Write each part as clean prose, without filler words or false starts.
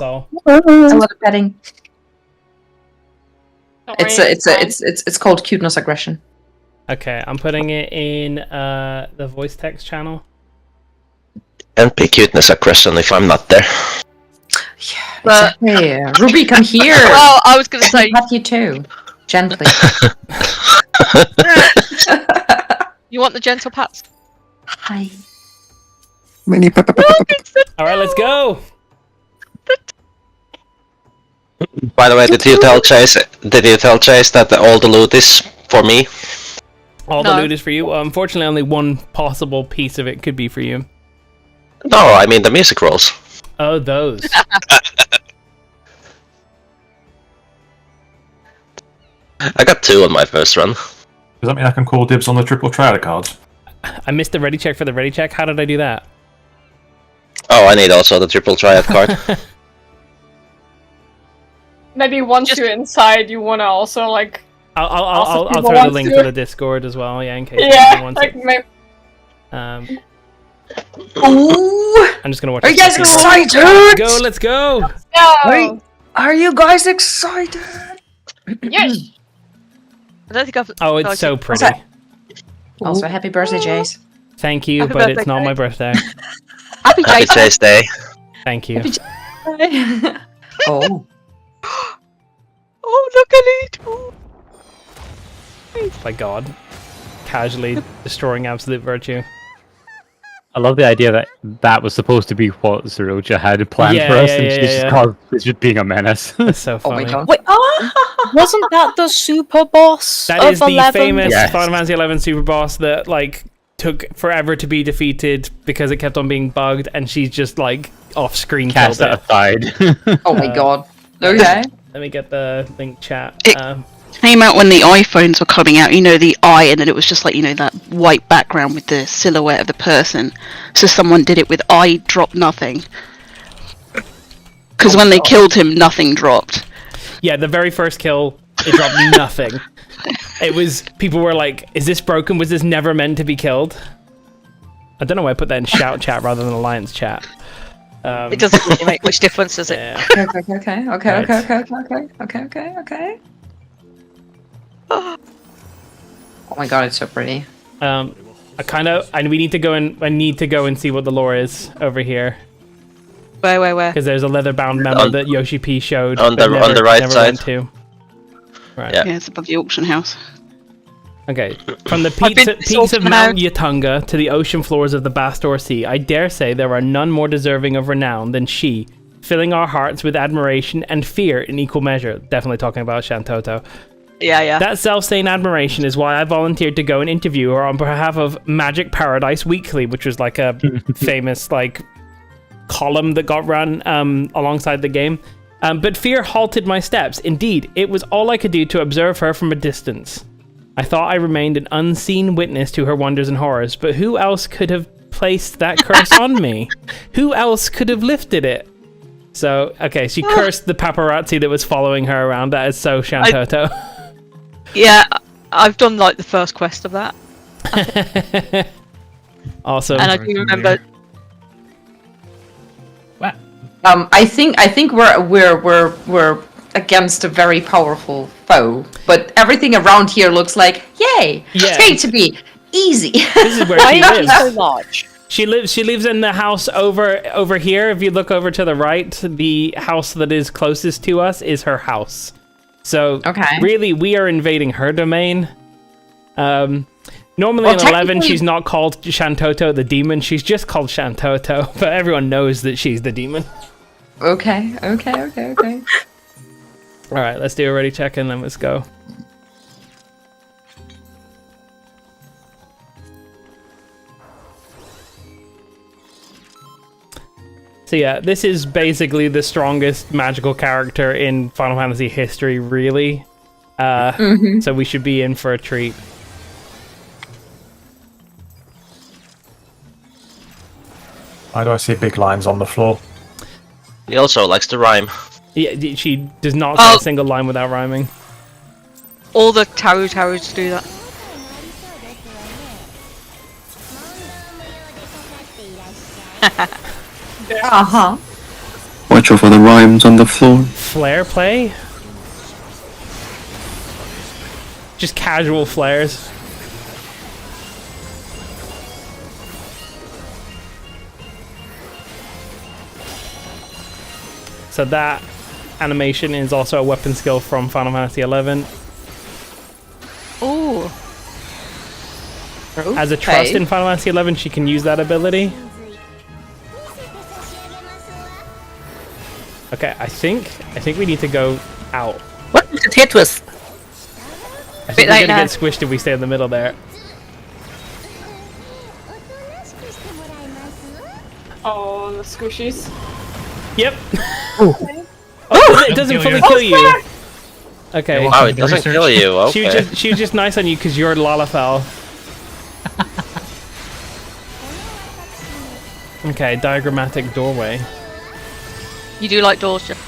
That's all. It's a lot of petting. Don't worry, It's called cuteness aggression. Okay, I'm putting it in the voice text channel. NP cuteness aggression if I'm not there. Yeah, But- exactly. Ruby, come here. Well, I was gonna say, Pat you too. Gently. you want the gentle pats? Hi. All right, let's go. By the way, did you tell Chase that all the loot is for me? All the No. loot is for you. Well, unfortunately, only one possible piece of it could be for you. No, I mean the music rolls. Oh, those. I got 2 on my first run. Does that mean I can call dibs on the triple trader cards? I missed the ready check for the ready check. How did I do that? Oh, I need also the triple triad card. Maybe once you're inside, you wanna also like. I'll people throw the want link to- to the Discord as well. Yeah, in case Yeah, anyone wants like it. maybe. Ooh. I'm just gonna watch. Are you this guys video. excited? Go, let's go. No. Are you guys excited? Yes. I don't think I've. Oh, it's so pretty. that? Also, happy birthday, Jace. Thank you, Happy but birthday, it's not Kate. my birthday. Happy Happy Jason. Chase Day. Thank you. Oh. Oh, look at it! My God, casually destroying absolute virtue. I love the idea that that was supposed to be what Zeroja had planned Yeah, for us, yeah, and yeah, she's just yeah. called it's just being a menace. That's so Oh my funny. god. Wait, wasn't that the super boss That of is the 11? famous Yes. Final Fantasy 11 super boss that like took forever to be defeated because it kept on being bugged, and she's just like off screen killed Cast that it. aside. Oh my god. Okay. Let me get the link chat. It- Came out when the iPhones were coming out, you know, the eye, and then it was just like, you know, that white background with the silhouette of the person. So someone did it with eye drop nothing. Because when they killed him, nothing dropped. Yeah, the very first kill, it dropped nothing. It was, people were like, is this broken? Was this never meant to be killed? I don't know why I put that in shout chat rather than alliance chat. It doesn't really make much difference, does it? Yeah. Okay. Oh my god, it's so pretty. I we need to go and I need to go and see what the lore is over here, Where? because there's a leather bound memo that Yoshi P showed on but the- never- on the right never side. went to. Right. Yeah. Yeah, it's above the auction house. Okay. From the I've been peaks of sorted Mount out. Yatunga to the ocean floors of the Bastor Sea, I dare say there are none more deserving of renown than she, filling our hearts with admiration and fear in equal measure. Definitely talking about Shantoto. Yeah. That self-same admiration is why I volunteered to go and interview her on behalf of Magic Paradise Weekly, which was like a famous like column that got run alongside the game. But fear halted my steps. Indeed, it was all I could do to observe her from a distance. I thought I remained an unseen witness to her wonders and horrors, but who else could have placed that curse on me? Who else could have lifted it? So, okay, she cursed the paparazzi that was following her around. That is so Shantoto. Yeah, I've done like the first quest of that, Awesome. and I do remember. I think we're against a very powerful foe, but everything around here looks like yay. Yeah. It's going to be easy. This is where Why she is he so lives. large? She lives in the house over here. If you look over to the right, the house that is closest to us is her house. So Okay. really, we are invading her domain. Normally Well, in 11, technically- she's not called Shantoto the demon. She's just called Shantoto, but everyone knows that she's the demon. Okay. All right, let's do a ready check and then let's go. So yeah, this is basically the strongest magical character in Final Fantasy history, really. So we should be in for a treat. Why do I see big lines on the floor? He also likes to rhyme. Yeah, she does not say a single line without rhyming. All the towers do that. Uh-huh. Watch out for the rhymes on the floor. Flare play? Just casual flares. So that animation is also a weapon skill from Final Fantasy XI. Ooh. As a trust in Final Fantasy XI, she can use that ability. Okay, I think we need to go out. What is the Tetris? I think we're gonna get squished if we stay in the middle there. Oh, the squishies. Yep. Oh, it doesn't fully kill you. Okay. Oh, it doesn't kill you. Okay. She was just nice on you because you're Lalafell. Okay, diagrammatic doorway. You do like doors, Jeff?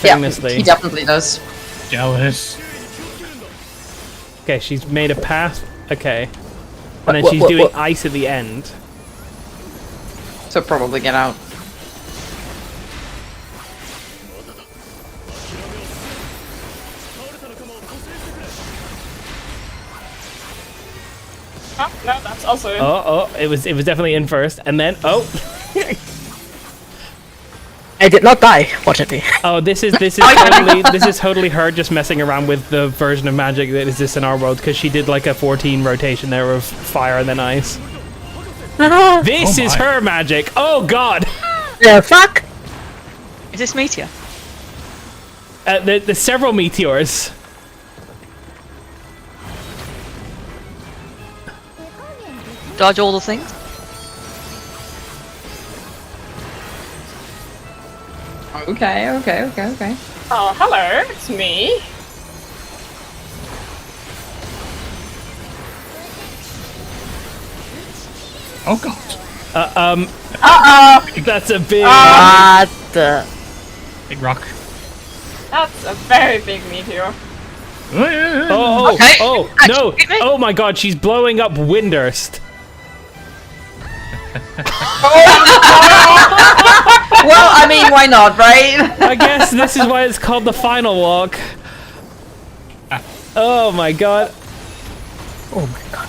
Famously. Yeah, he definitely does. Jealous. Okay, she's made a path. Okay. And then she's doing ice at the end. So probably get out. Oh, no, that's also in. Oh, it was definitely in first, and then I did not die, fortunately. Oh, this is totally her just messing around with the version of magic that exists in our world because she did like a 14 rotation there of fire and then ice. This is her magic. Oh God. The fuck? Is this meteor? The several meteors. Dodge all the things? Okay. Oh, hello, it's me. Oh god. That's a big. Big rock. That's a very big meteor. Oh, Okay. oh no! Oh my God, she's blowing up Windurst. Well, I mean, why not, right? I guess this is why it's called the final walk. Oh my God. Oh my god.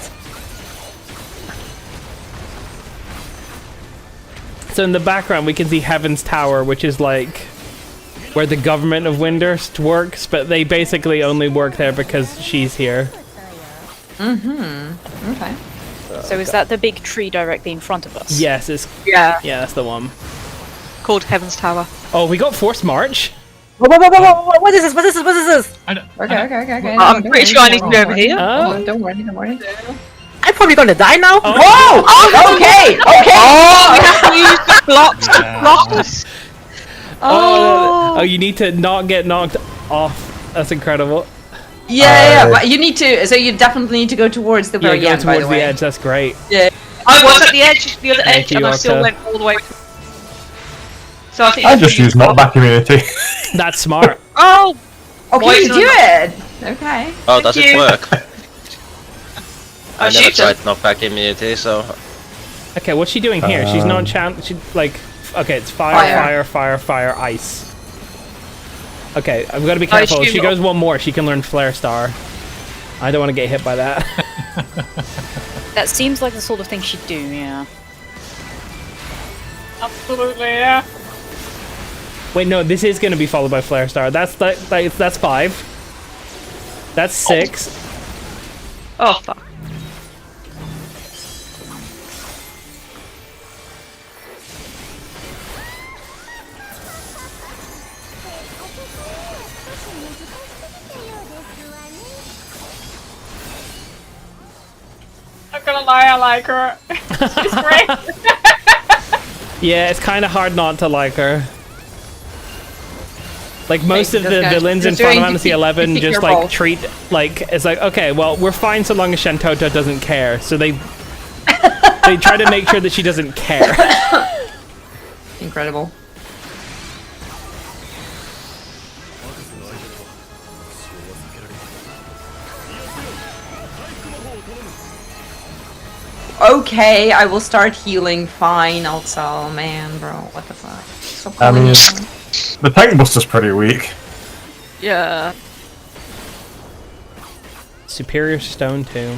So in the background we can see Heaven's Tower, which is like where the government of Windurst works, but they basically only work there because she's here. Okay. So is that the big tree directly in front of us? Yes, it's Yeah. yeah, that's the one. Called Heaven's Tower. Oh, we got Forced March. What is this? What is this? What is this? Okay. I'm pretty sure I need to be over here. Oh, Don't worry. I'm probably gonna die now. Whoa! Okay. Oh, we have to use the blocks to block us. oh, you need to not get knocked off. That's incredible. Yeah. But you need to. So you definitely need to go towards the very go end. By towards the way. edge. That's great. I was at the edge, the other Thank edge, you, and I still Octa. went all the way. So I think I just use knockback immunity. That's smart. Oh, Okay, Why you is do it. Okay. Oh, does it you. work? I never shoot tried knockback immunity, so Okay, what's she doing here? She's not she like. Okay, it's fire, ice. Okay, I've got to be careful. If she goes one more, she can learn Flare Star. I don't want to get hit by that. That seems like the sort of thing she'd do, yeah. Absolutely, yeah. Wait, no, this is going to be followed by Flare Star. That's 5. That's 6. oh fuck. Not gonna lie, I like her. She's great. Yeah, it's kind of hard not to like her. Like most of the villains in Final Fantasy XI just like treat like it's like okay, well we're fine so long as Shantota doesn't care. So they try to make sure that she doesn't care. Incredible. Okay, I will start healing. Fine, also, man, bro, what the fuck? So I mean, pollution. The Paint Buster's pretty weak. Yeah. Superior Stone 2.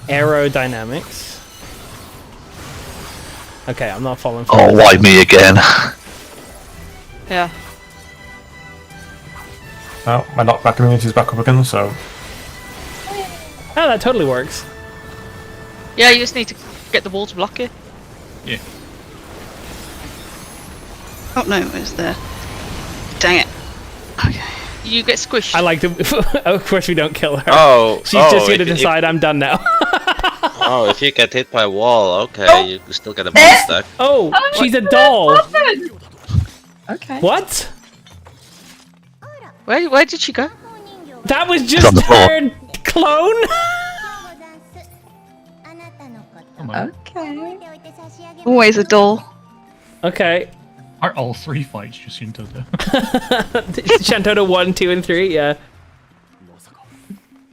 Aerodynamics. Okay, I'm not following. Oh, why me again? Yeah. Oh, my knockback immunity's back up again, so... Oh, that totally works. Yeah, you just need to get the wall to block it. Yeah. Oh no, it was there. Dang it. Okay. You get squished. I like to. Of course, we don't kill her. Oh, She's just here to decide I'm done now. Oh, if you get hit by a wall, okay, you still get a bonus stack. Oh, she's a doll. Okay. What? Where did she go? That was on just the floor. her clone. Come on. Okay. Always a doll. Okay. Are all 3 fights just into the... Shantota 1, 2, and 3. Yeah.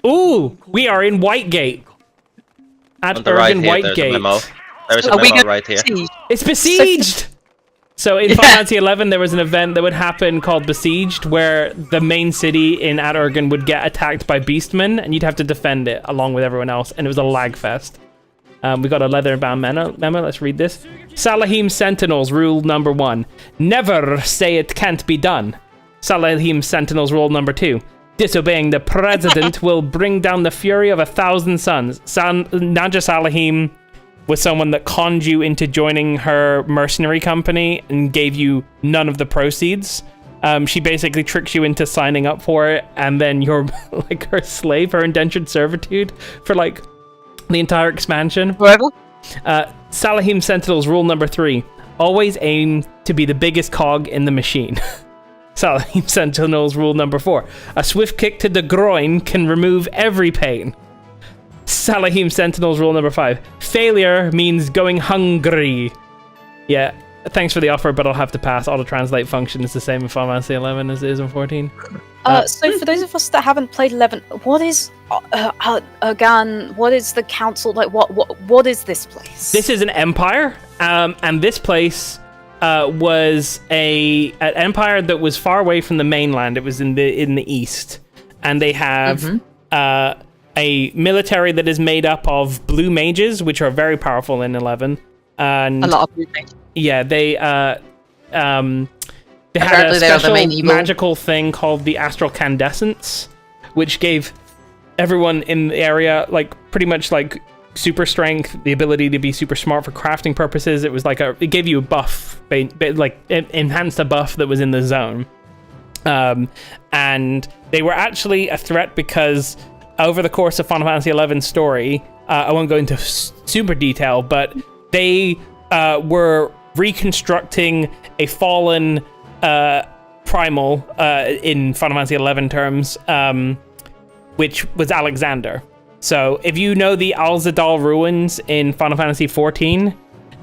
Ooh, we are in Whitegate. At On the right Urban here, there's a memo. Whitegate. There's a Are we memo gonna right here. see? It's besieged. So in Final Fantasy XI, there was an event that would happen called Besieged, where the main city in Aturgan would get attacked by beastmen, and you'd have to defend it along with everyone else, and it was a lag fest. We got a leather-bound memo. Let's read this. Salahim Sentinels rule number 1: never say it can't be done. Salahim Sentinels rule number 2: disobeying the president will bring down the fury of 1,000 suns. Naja Salahim was someone that conned you into joining her mercenary company and gave you none of the proceeds. She basically tricks you into signing up for it, and then you're like her slave, her indentured servitude for like the entire expansion. Forever? Salahim Sentinels rule number 3: always aim to be the biggest cog in the machine. Salahim Sentinels rule number 4: a swift kick to the groin can remove every pain. Salahim Sentinels rule number 5: failure means going hungry. Yeah, thanks for the offer, but I'll have to pass. Auto-translate function is the same in Final Fantasy 11 as it is in 14. So for those of us that haven't played 11, what is Urgan? What is the council like? What is this place? This is an empire, and this place was an empire that was far away from the mainland. It was in the east, and they have a military that is made up of blue mages, which are very powerful in 11. And A lot of blue mages. yeah, they had Apparently a they are the special main evil. magical thing called the astral candescence, which gave everyone in the area like pretty much like super strength, the ability to be super smart for crafting purposes. It was like it gave you a buff, like it enhanced a buff that was in the zone. And they were actually a threat because over the course of Final Fantasy XI's story, I won't go into super detail, but they were reconstructing a fallen primal in Final Fantasy XI terms, which was Alexander. So if you know the Alzadal ruins in Final Fantasy XIV,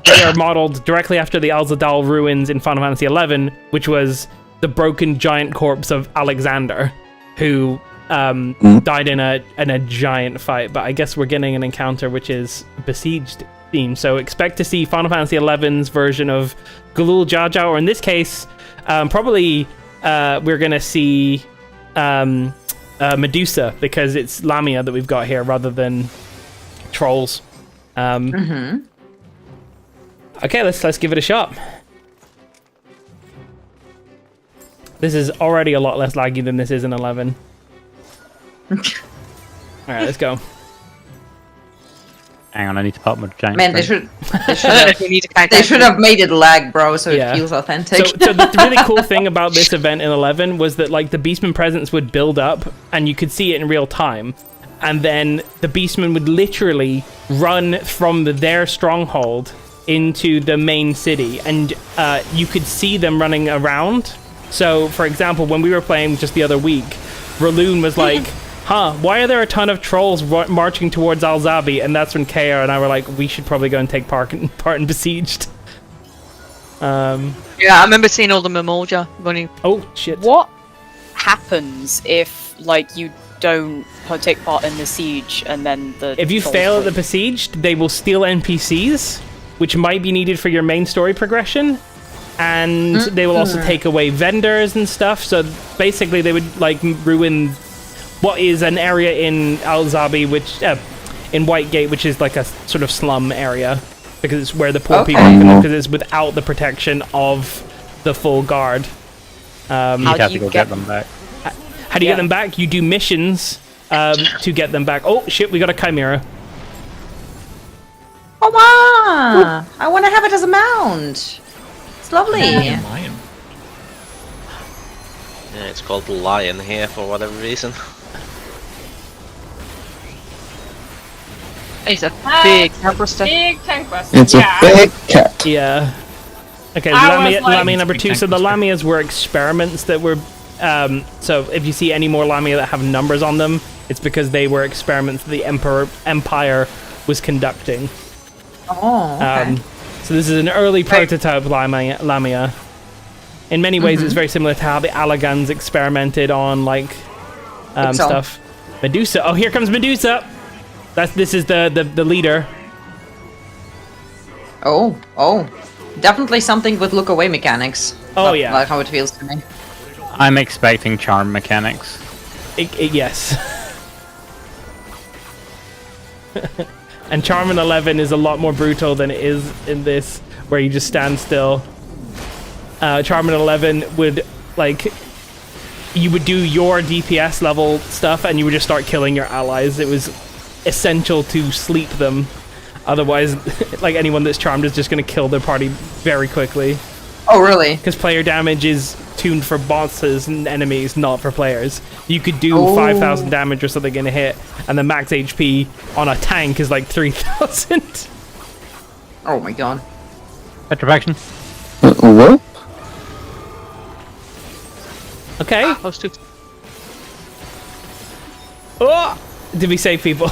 they are modeled directly after the Alzadal ruins in Final Fantasy XI, which was the broken giant corpse of Alexander, who died in a giant fight. But I guess we're getting an encounter which is besieged theme. So expect to see Final Fantasy XI's version of Galul Jaja, or in this case, probably we're gonna see Medusa, because it's Lamia that we've got here rather than trolls. Okay, let's give it a shot. This is already a lot less laggy than this is in 11. Alright, let's go. Hang on, I need to pop my giant. Man, they screen. they should have made it lag, bro, so Yeah. it feels authentic. So the really cool thing about this event in 11 was that like the Beastman presence would build up and you could see it in real time. And then the Beastmen would literally run from their stronghold into the main city, and you could see them running around. So, for example, when we were playing just the other week, Raloon was like, why are there a ton of trolls marching towards Alzabi? And that's when KR and I were like, we should probably go and take part in Besieged. Yeah, I remember seeing all the Memorja running. Oh, shit. What happens if like you don't take part in the siege and then the If you trolls fail at the win? Besieged, they will steal NPCs, which might be needed for your main story progression. And they will also take away vendors and stuff. So basically, they would like ruin what is an area in Al-Zabi, which in Whitegate, which is like a sort of slum area, because it's where the poor people can live, because it's without the protection of the full guard. You'd have to go get them back. How do you get them back? You do missions to get them back. Oh shit, we got a Chimera. Oh wow! I want to have it as a mount. It's lovely. Lion. Yeah, it's called Lion here for whatever reason. It's a big Hamburster. Big tank buster. It's a big cat. Yeah. Okay, Lamia number 2. So the Lamias were experiments that were... so if you see any more Lamia that have numbers on them, it's because they were experiments that the Empire was conducting. Oh, okay. So this is an early prototype Lamia. In many ways, it's very similar to how the Allagans experimented on, like, stuff. Medusa. Oh, here comes Medusa! This is the leader. Oh. Definitely something with look away mechanics. Oh, yeah. Like how it feels to me. I'm expecting charm mechanics. Yes. And Charm in 11 is a lot more brutal than it is in this, where you just stand still. Charm in 11 would, like, you would do your DPS level stuff and you would just start killing your allies. It was essential to sleep them. Otherwise, like, anyone that's charmed is just going to kill their party very quickly. Oh, really? Because player damage is tuned for bosses and enemies, not for players. You could do 5,000 damage or something in a hit, and the max HP on a tank is like 3,000. Oh my god. Petrifaction. What? Okay. Oh! Did we save people?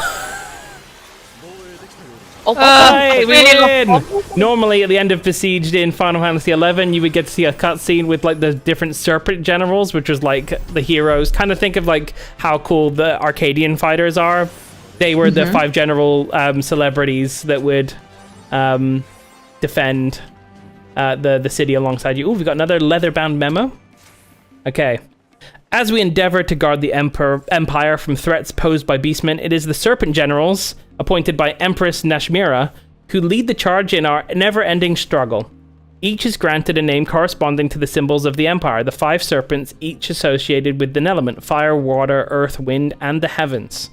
Hey, we win! Normally, at the end of Besieged in Final Fantasy XI, you would get to see a cutscene with like the different Serpent Generals, which was like the heroes. Kind of think of like how cool the Arcadian fighters are. They were the 5 general celebrities that would defend the city alongside you. Oh, we got another leather-bound memo. Okay. As we endeavor to guard the Empire from threats posed by Beastmen, it is the Serpent Generals, appointed by Empress Nashmira, who lead the charge in our never-ending struggle. Each is granted a name corresponding to the symbols of the Empire, the 5 serpents, each associated with an element: fire, water, earth, wind, and the heavens.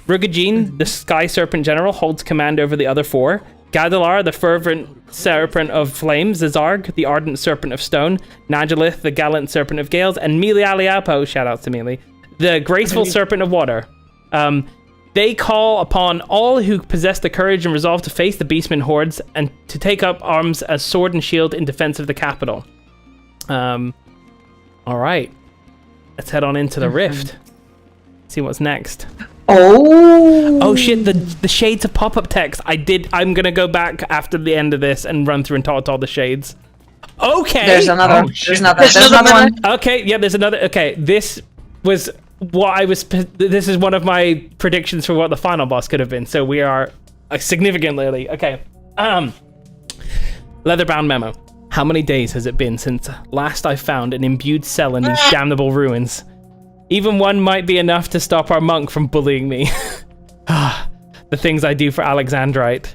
Rugajin, the Sky Serpent General, holds command over the other 4. Gadalar, the fervent serpent of flames, Zazarg, the ardent serpent of stone, Najalith, the gallant serpent of gales, and Mili Aliapo, shoutouts to Mili, the graceful serpent of water. They call upon all who possess the courage and resolve to face the Beastmen hordes and to take up arms as sword and shield in defense of the capital. All right, let's head on into the rift. See what's next. Oh shit, the shades of pop-up text. I'm gonna go back after the end of this and run through and talk to all the shades. Okay. There's another one. Okay, yeah, there's another. Okay, this was what I was. This is one of my predictions for what the final boss could have been. So we are significantly early. Okay. Leatherbound memo. How many days has it been since last I found an imbued cell in these damnable ruins? Even one might be enough to stop our monk from bullying me. The things I do for Alexandrite.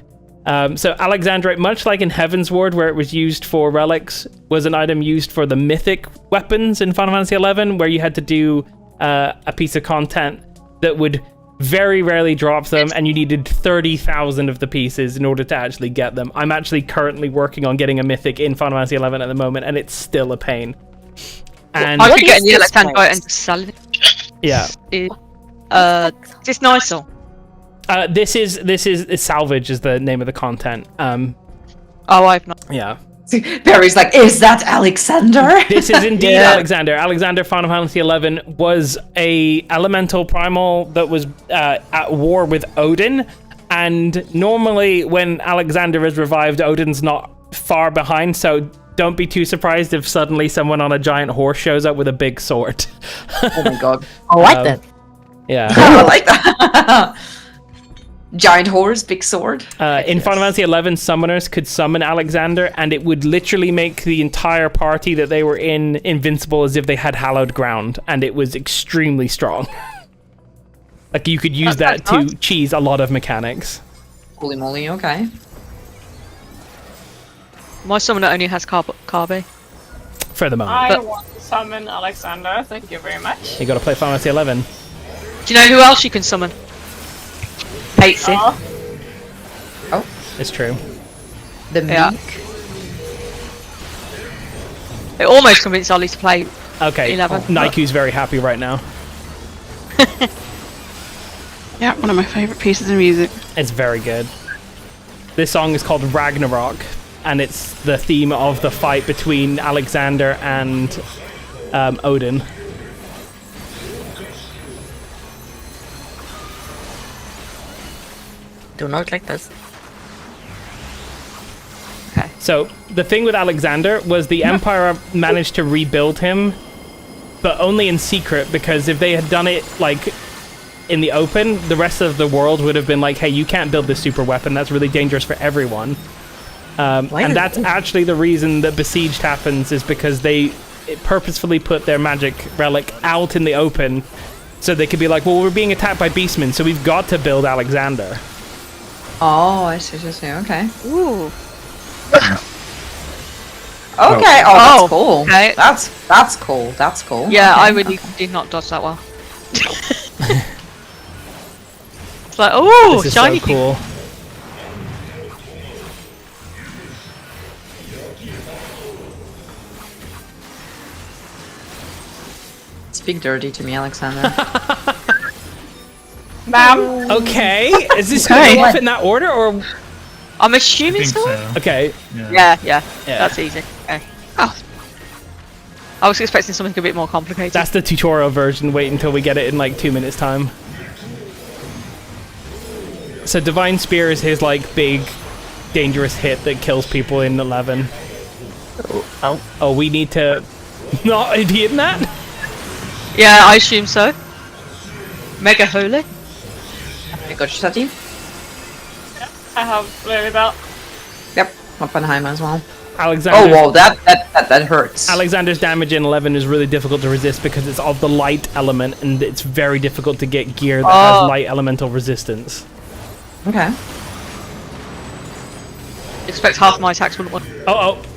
So Alexandrite, much like in Heaven's Ward, where it was used for relics, was an item used for the mythic weapons in Final Fantasy XI, where you had to do a piece of content that would very rarely drop them, and you needed 30,000 of the pieces in order to actually get them. I'm actually currently working on getting a mythic in Final Fantasy XI at the moment, and it's still a pain. And I could get the Alexandrite and just sell it. Yeah. Is this nice or? This is salvage is the name of the content. Oh, I've not. Yeah. Barry's like, is that Alexander? This is indeed Alexander. Alexander, Final Fantasy XI, was a elemental primal that was at war with Odin. And normally when Alexander is revived, Odin's not far behind, so don't be too surprised if suddenly someone on a giant horse shows up with a big sword. Oh my god. I like that. Yeah. I like that. Giant horse, big sword. In Final Fantasy 11, summoners could summon Alexander, and it would literally make the entire party that they were in invincible as if they had hallowed ground, and it was extremely strong. Like, you could use that to cheese a lot of mechanics. Holy moly, okay. My summoner only has Carbe. For the moment. I want to summon Alexander, thank you very much. You gotta play Final Fantasy 11. Do you know who else you can summon? Patsy. Oh, It's true. the Yeah. meek. It almost convinced Ollie to play Okay, 11. Naiku's very happy right now. Yeah, one of my favourite pieces of music. It's very good. This song is called Ragnarok, and it's the theme of the fight between Alexander and Odin. Do not like this. Okay. So the thing with Alexander was the Empire managed to rebuild him, but only in secret, because if they had done it like in the open, the rest of the world would have been like, hey, you can't build this super weapon, that's really dangerous for everyone. And that's actually the reason that Besieged happens, is because they purposefully put their magic relic out in the open so they could be like, well, we're being attacked by beastmen, so we've got to build Alexander. Oh, I see, okay. Ooh. Okay, oh, that's cool. Okay. That's cool, that's cool. Yeah, okay. I really did not dodge that well. It's like, oh, This is shiny so cool. Speak dirty to me, Alexander. Bam! Okay, is this going to go off in that order, or...? I'm I assuming think so. so. Okay. Yeah, that's easy. Okay. Oh. I was expecting something a bit more complicated. That's the tutorial version. Wait until we get it in like 2 minutes time. So Divine Spear is his like big, dangerous hit that kills people in 11. Oh, we need to not be in that? Yeah, I assume so. Mega Holy. I got your Sati. I have Lily Belt. Yep, Oppenheimer as well. Alexander. Oh, whoa, that hurts. Alexander's damage in 11 is really difficult to resist because it's of the light element, and it's very difficult to get gear that has light elemental resistance. Okay. Expect half my attacks will.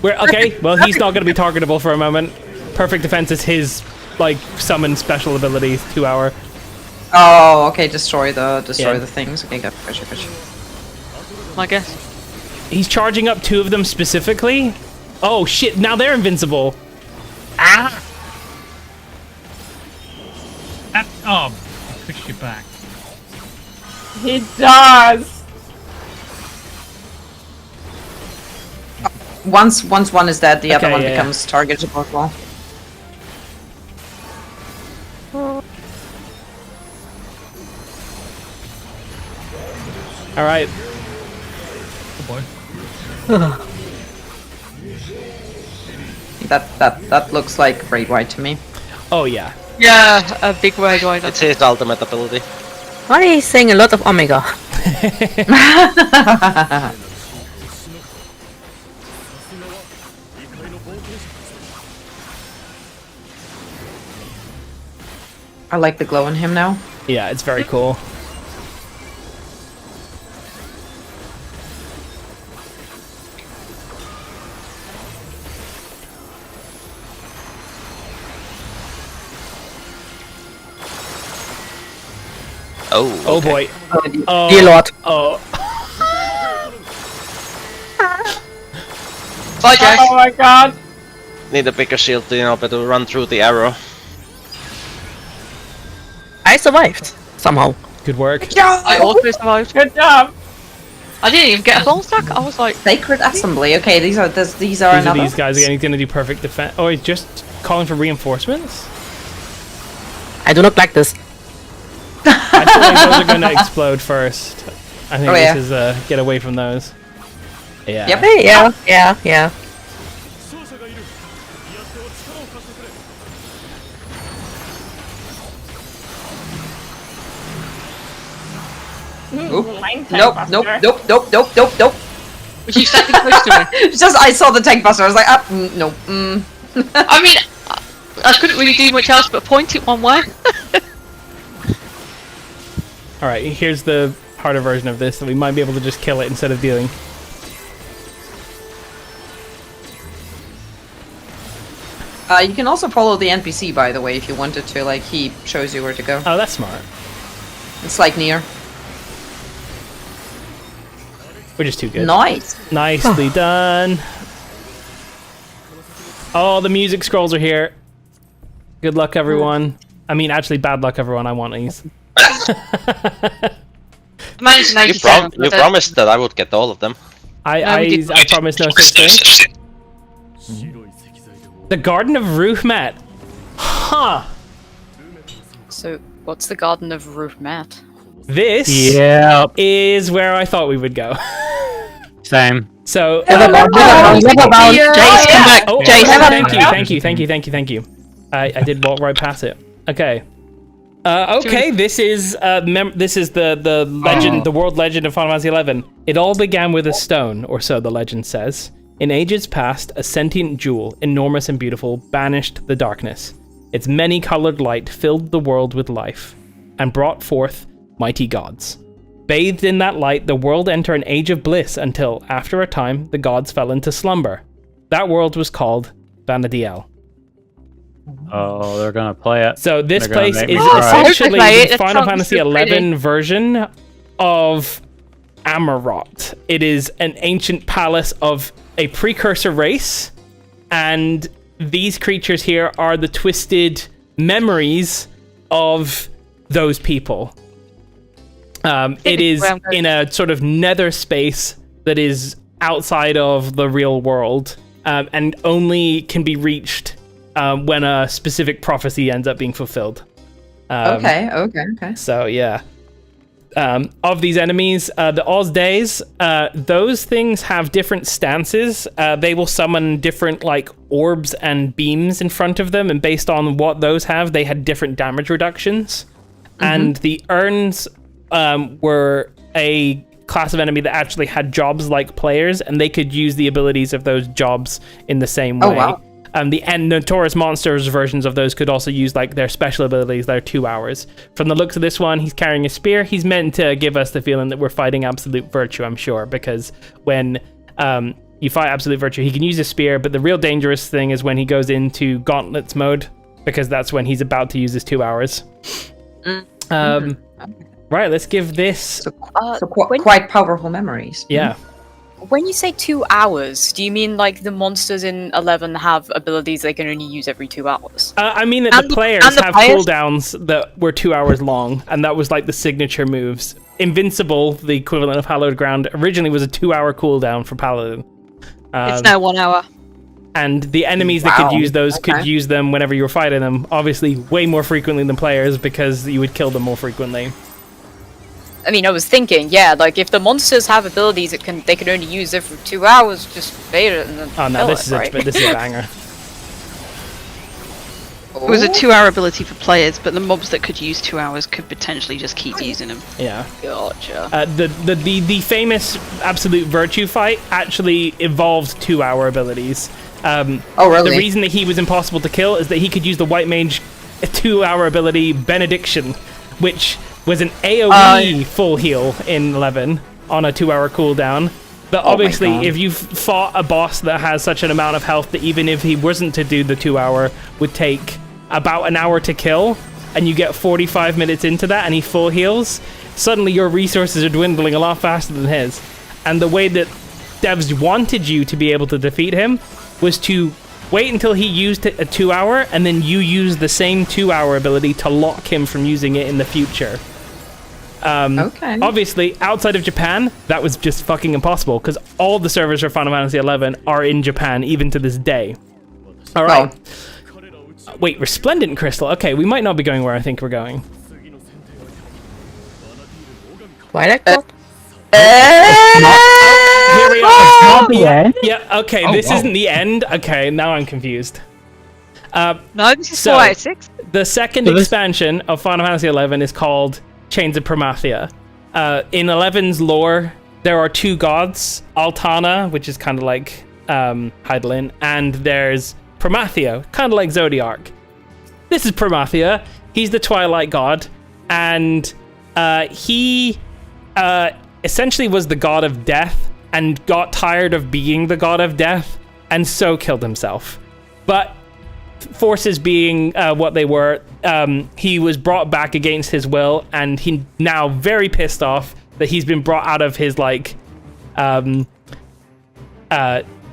We're okay. Well, he's not going to be targetable for a moment. Perfect Defense is his like summon special ability, 2 hour. Oh, okay. Destroy the things. Okay, gotcha. My guess. He's charging up 2 of them specifically. Oh shit! Now they're invincible. That, oh, I pushed you back. He does! Once one is dead, the other Okay, one yeah, becomes targetable as well. All right. Oh boy. That looks like Great White to me. Oh yeah. Yeah, a big word wide. It's his ultimate ability. Why are you saying a lot of Omega? I like the glow in him now. Yeah, it's very cool. Oh, okay. Boy. Oh, dear Lord. Oh. Bye, Jack. Oh my god. Need a bigger shield to, to run through the arrow. I survived somehow. Good work. I also survived. Good job. I didn't even get a full stack. I was like, Sacred Assembly. Okay, these are These another. are these guys again. He's going to do perfect defense. Oh, he's just calling for reinforcements? I do not like this. I feel like those are going to explode first. I think yeah. this is get away from those. Yeah. Yep. Hey, yeah. Oop. Mine Nope, tank nope, buster. nope, nope, nope, nope, nope. Was you standing close to me? It's just I saw the tank buster. I was like, nope. I mean, I couldn't really do much else but point it one way. Alright, here's the harder version of this, that we might be able to just kill it instead of dealing. You can also follow the NPC, by the way, if you wanted to. Like, he shows you where to go. Oh, that's smart. It's like near. We're just too good. Nice. Nicely done. Oh, the music scrolls are here. Good luck, everyone. I mean, actually, bad luck, everyone. I want these. You promised that I would get all of them. I promise no such thing. The Garden of Ruhmet. Huh. So, what's the Garden of Ruhmet? This is where I thought we would go. Same. So, Jace, come back. Oh, Jace, thank you. I did walk right past it. Okay. Okay, this is the legend, the world legend of Final Fantasy XI. It all began with a stone, or so the legend says. In ages past, a sentient jewel, enormous and beautiful, banished the darkness. Its many-colored light filled the world with life, and brought forth mighty gods. Bathed in that light, the world entered an age of bliss until, after a time, the gods fell into slumber. That world was called Vanadiel. Oh, they're gonna play it. So this They're gonna place make me is cry. essentially It the Final sounds Fantasy so pretty. XI version of Amarot. It is an ancient palace of a precursor race, and these creatures here are the twisted memories of those people. It is in a sort of nether space that is outside of the real world, and only can be reached when a specific prophecy ends up being fulfilled. Okay. So yeah. Of these enemies, the Oz Days, those things have different stances. They will summon different like orbs and beams in front of them, and based on what those have, they had different damage reductions. And the Urns were a class of enemy that actually had jobs like players, and they could use the abilities of those jobs in the same way. Oh, wow. The Notorious Monsters versions of those could also use like their special abilities, their 2 hours. From the looks of this one, he's carrying a spear. He's meant to give us the feeling that we're fighting Absolute Virtue, I'm sure, because when you fight Absolute Virtue, he can use a spear, but the real dangerous thing is when he goes into Gauntlets mode, because that's when he's about to use his 2 hours. Right, let's give this... So quite powerful memories. Yeah. When you say 2 hours, do you mean like the monsters in 11 have abilities they can only use every 2 hours? I mean that the players have cooldowns that were 2 hours long, and that was like the signature moves. Invincible, the equivalent of Hallowed Ground, originally was a 2-hour cooldown for Paladin. It's now 1 hour. And the enemies that could use those could use them whenever you were fighting them, obviously way more frequently than players, because you would kill them more frequently. I mean, I was thinking, yeah, like if the monsters have abilities they can only use every 2 hours, just bait it and then Oh no, kill this it, is right? this is a banger. It was a 2-hour ability for players, but the mobs that could use 2 hours could potentially just keep using them. Yeah. Gotcha. The famous Absolute Virtue fight actually evolved 2-hour abilities. Oh, really? The reason that he was impossible to kill is that he could use the White Mage 2-hour ability Benediction, which was an AoE full heal in 11 on a 2-hour cooldown. But obviously, if you've fought a boss that has such an amount of health that even if he wasn't to do the 2-hour, would take about an hour to kill, and you get 45 minutes into that and he full heals, suddenly your resources are dwindling a lot faster than his. And the way that devs wanted you to be able to defeat him was to wait until he used a 2-hour, and then you use the same 2-hour ability to lock him from using it in the future. Obviously, outside of Japan, that was just fucking impossible, because all the servers for Final Fantasy XI are in Japan, even to this day. Alright. Wait, Resplendent Crystal. Okay, we might not be going where I think we're going. Twilight? Here we are. Not the end? Yeah, okay, this isn't the end. Okay, now I'm confused. No, this is So- 486. The second expansion of Final Fantasy XI is called Chains of Promathia. in 11's lore, there are two gods, Altana, which is kind of like Hydaelyn, and there's Promathia, kind of like Zodiark. This is Promathia. He's the Twilight god, and he essentially was the god of death and got tired of being the god of death, and so killed himself. But forces being what they were, he was brought back against his will, and he now very pissed off that he's been brought out of his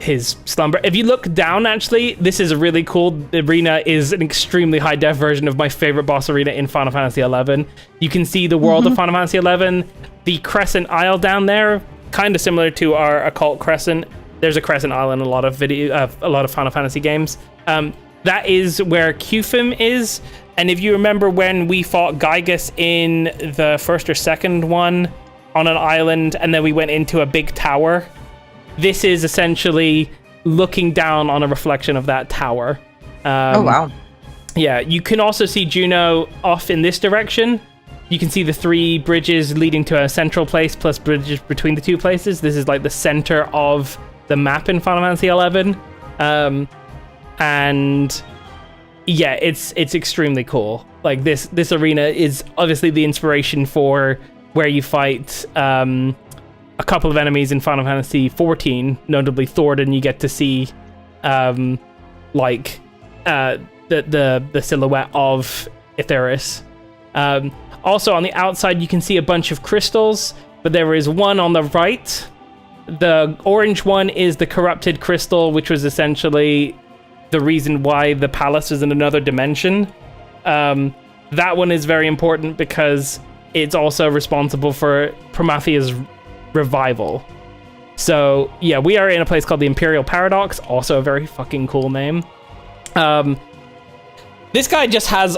his slumber. If you look down, actually, this is a really cool arena. Is an extremely high def version of my favorite boss arena in Final Fantasy XI. You can see the world of Final Fantasy XI. The Crescent Isle down there, kind of similar to our Occult Crescent. There's a Crescent Isle in a lot of Final Fantasy games. That is where Qfim is. And if you remember when we fought Gygus in the first or second one on an island, and then we went into a big tower, this is essentially looking down on a reflection of that tower. Oh, wow. Yeah, you can also see Juno off in this direction. You can see the 3 bridges leading to a central place, plus bridges between the 2 places. This is like the center of the map in Final Fantasy XI. And yeah, it's extremely cool. Like this arena is obviously the inspiration for where you fight a couple of enemies in Final Fantasy XIV, notably Thordan. You get to see the silhouette of Aetheris. Also on the outside, you can see a bunch of crystals, but there is one on the right. The orange one is the corrupted crystal, which was essentially the reason why the palace is in another dimension. That one is very important because it's also responsible for Promethea's revival. So yeah, we are in a place called the Imperial Paradox, also a very fucking cool name. This guy just has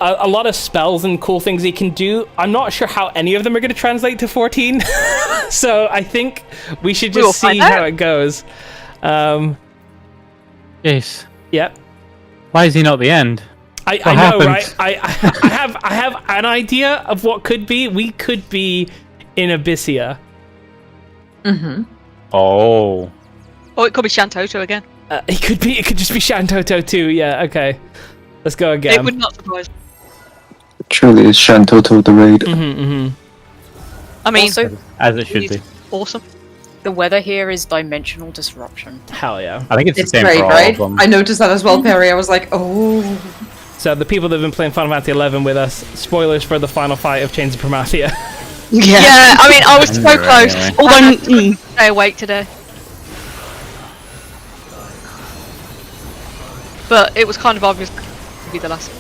a lot of spells and cool things he can do. I'm not sure how any of them are going to translate to 14. So I think we should just see how it goes. Yes. Yep. Why is he not the end? I know, right? I have an idea of what could be. We could be in Abyssia. Mm-hmm. Oh. Or it could be Shantoto again. It could just be Shantoto too. Yeah. Okay. Let's go again. It would not surprise me. Truly, is Shantoto the raid? I mean, Also, as it should be. Awesome. the weather here is dimensional disruption. Hell yeah. I think it's the same great, for all right? of them. I noticed that as well, Perry. I was like, oh. So the people that have been playing Final Fantasy XI with us, spoilers for the final fight of Chains of Promathia. Yeah, I mean, I was so close. Anyway. Although I had to stay awake today. But it was kind of obvious to be the last.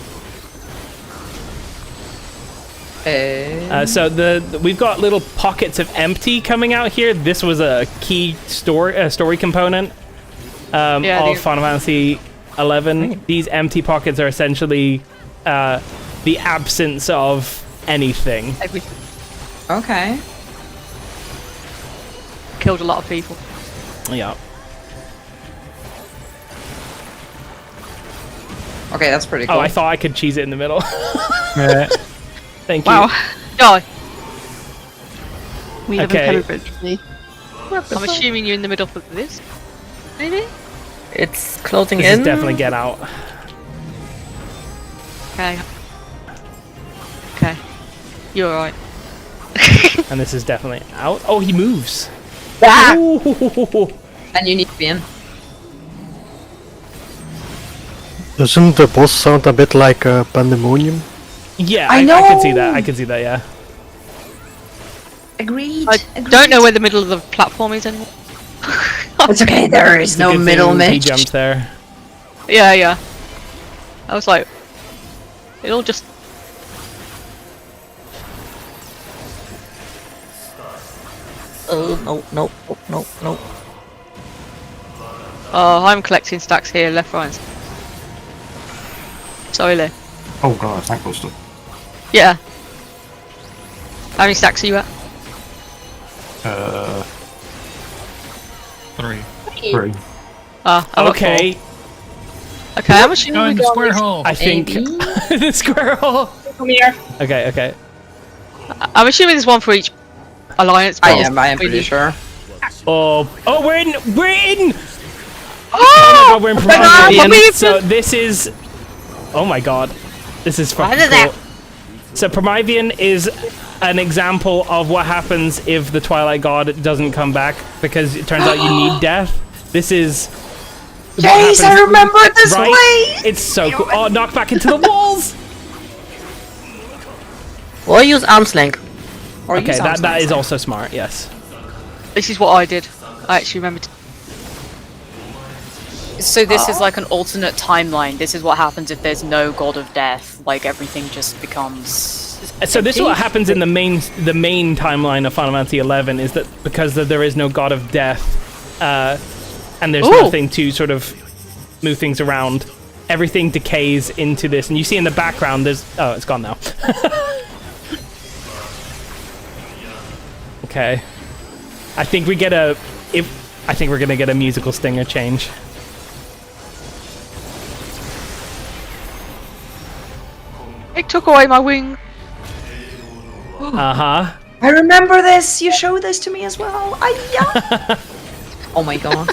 So we've got little pockets of empty coming out here. This was a key story component of Final Fantasy XI. These empty pockets are essentially the absence of anything. Everything. Okay. Killed a lot of people. Yeah. Okay, that's pretty cool. Oh, I thought I could cheese it in the middle. Yeah. Thank you. Wow. Die. We have Okay. eventually. I'm assuming you're in the middle of this. Maybe? It's closing This in. is definitely Get Out. Okay. Okay. You're alright. And this is definitely out. Oh, he moves. Ah! Ooh. And you need to be in. Doesn't the boss sound a bit like Pandemonium? Yeah, I I know. could see that. I could see that, yeah. Agreed. I don't know where the middle of the platform is anymore. It's okay, there is It's a no good middle, thing he Mitch. jumped there. Yeah. I was like, it all just. No. Oh, I'm collecting stacks here, left, right. Sorry, Lee. Oh god, thank God. Yeah. How many stacks are you at? 3. 3. Ah, I'm at Okay, 4. Okay, I'm assuming Go we in the go square hole. I think the square hole. Come here. Okay. I'm assuming there's one for each alliance. I am pretty sure. Oh, we're in! We're in! Oh, my god, we're in Promethean. God, So this is... Oh my god. This is fucking What is cool. So Promethean is an example of what happens if the Twilight God doesn't come back, because it turns out you need death. This is... Yes, I remember this way! It's so cool. Oh, knock back into the walls! Or use arm's length. Or Okay, that is also smart, yes. This is what I did. I actually remembered. So this is like an alternate timeline. This is what happens if there's no god of death. Like everything just becomes. So this is what happens in the main timeline of Final Fantasy XI, is that because there is no god of death, and there's nothing to sort of move things around, everything decays into this. And you see in the background, there's... Oh, it's gone now. Okay. I think we get I think we're gonna get a musical stinger change. It took away my wing. Uh-huh. I remember this. You showed this to me as well. Oh my god.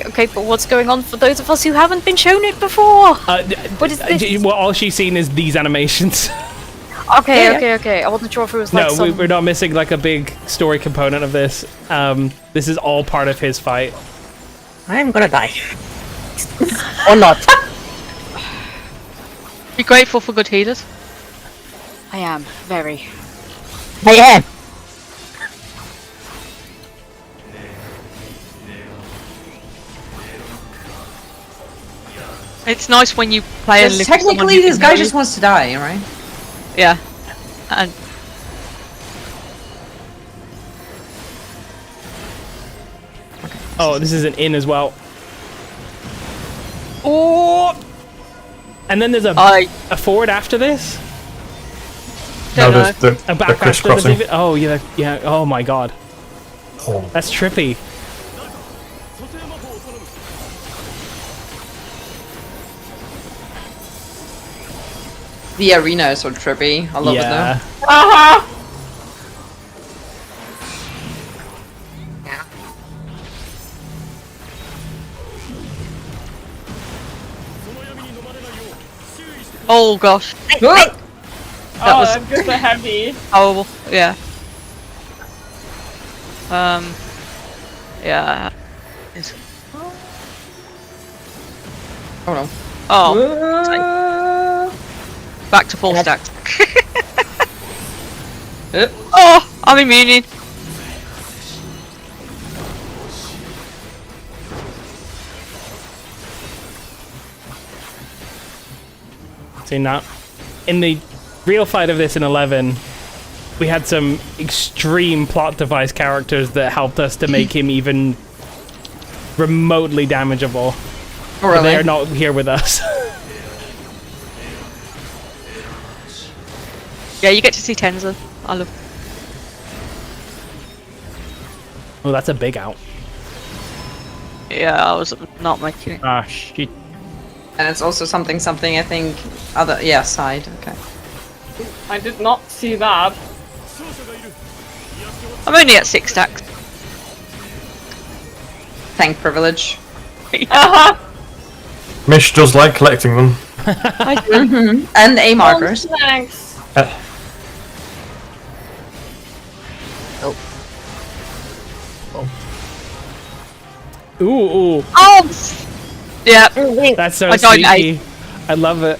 Okay, but what's going on for those of us who haven't been shown it before? What is this? Well, all she's seen is these animations. Okay. I wasn't sure if it was like No, we're not missing like a big story component of this. This is all part of his fight. I'm gonna die. Or not. Be grateful for good healers. I am very. I am. It's nice when you play and live with someone Technically, you this guy enjoy. just wants to die, right? Yeah. And Oh, this is an inn as well. Oh! And then there's a forward after this? No, there's A back the after this crisscrossing. even? Oh, yeah. Oh my god. Oh. That's trippy. The arena is so trippy. I love it Yeah. though. Uh-huh. oh gosh. What? That was I'm just a heavy. horrible. Yeah. Yeah. Oh no. Oh. Back to full stacks. Oh, I'm immune. See, now, in the real fight of this in 11, we had some extreme plot device characters that helped us to make him even remotely damageable. Oh, But really? they are not here with us. Yeah, you get to see Tenza. I love. Oh, that's a big out. Yeah, I was not making it. Ah, shit. And it's also something, I think, side, okay. I did not see that. I'm only at 6 stacks. Tank privilege. Uh-huh. Mish does like collecting them. And A markers. Thanks. Ooh. Oh! Yeah. That's so I died sneaky. I love it.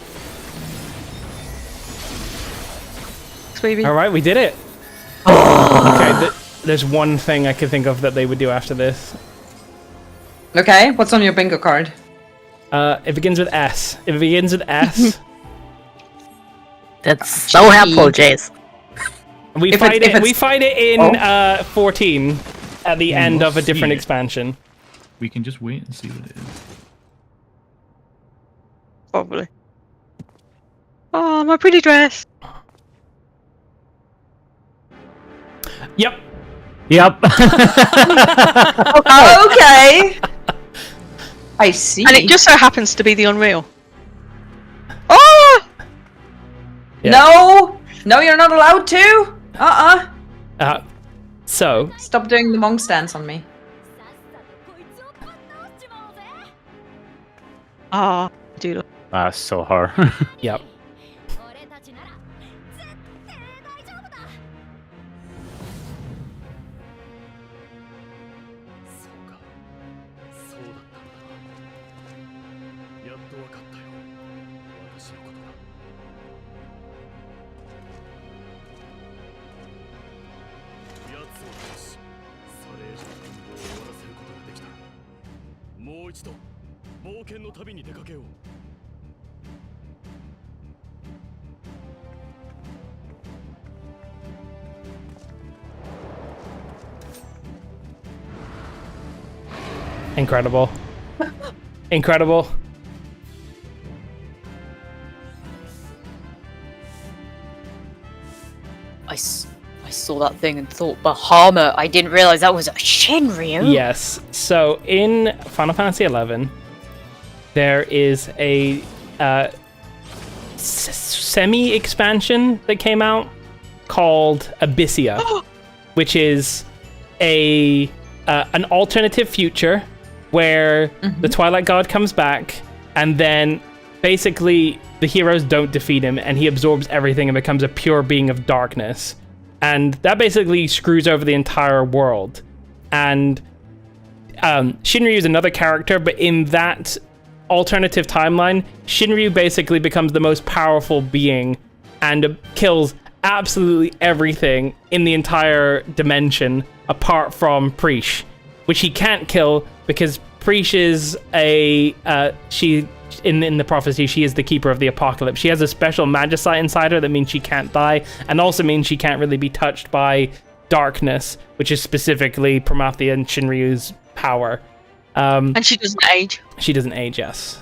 Sweetie. Alright, we did it. Okay, there's one thing I can think of that they would do after this. Okay, what's on your bingo card? It begins with S. If it begins with S, That's so helpful, Jace. we If fight it's- it. We fight it in 14 at the end of a different see it. expansion. We can just wait and see what it is. Probably. Oh, my pretty dress. Yep. Yep. Okay. I see. And it just so happens to be the Unreal. Oh! Yeah. No! No, you're not allowed to! So Stop doing the monk stance on me. Ah, dude. That's so hard. yep. Incredible. Incredible. I saw that thing and thought Bahamut. I didn't realize that was a Shinryu. Yes. So in Final Fantasy XI, there is a semi-expansion that came out called Abyssia, which is a an alternative future where the Twilight God comes back, and then basically the heroes don't defeat him, and he absorbs everything and becomes a pure being of darkness. And that basically screws over the entire world. And Shinryu is another character, but in that alternative timeline, Shinryu basically becomes the most powerful being and kills absolutely everything in the entire dimension apart from Preesh, which he can't kill because Preesh is she in the prophecy, she is the keeper of the apocalypse. She has a special magicite inside her that means she can't die, and also means she can't really be touched by darkness, which is specifically Promethean Shinryu's power. And she doesn't age. She doesn't age, yes.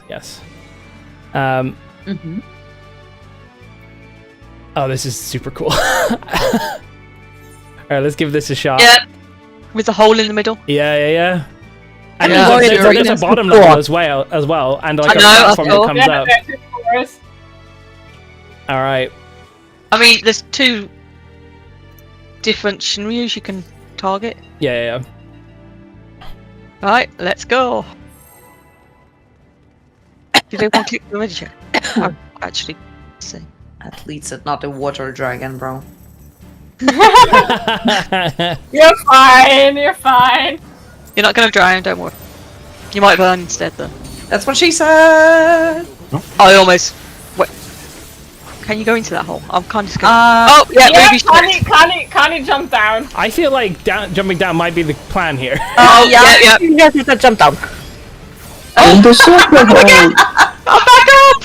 Oh, this is super cool. Alright, let's give this a shot. Yeah, with a hole in the middle. Yeah. And Yeah. there's a bottom level as well, and like a platform that comes up. Alright. I mean, there's two different Shinryus you can target. Yeah. Right, let's go. Do they want to click the register? Actually, see. At least it's not a water dragon, bro. You're fine. You're fine. You're not gonna drown, don't worry. You might burn instead, though. That's what she said. I almost. Wait. Can you go into that hole? I'm kind of scared. Yeah, maybe. Connie, jump down. I feel like jumping down might be the plan here. Oh yeah. Yes, you can jump down. In the circle hole! I'm back up.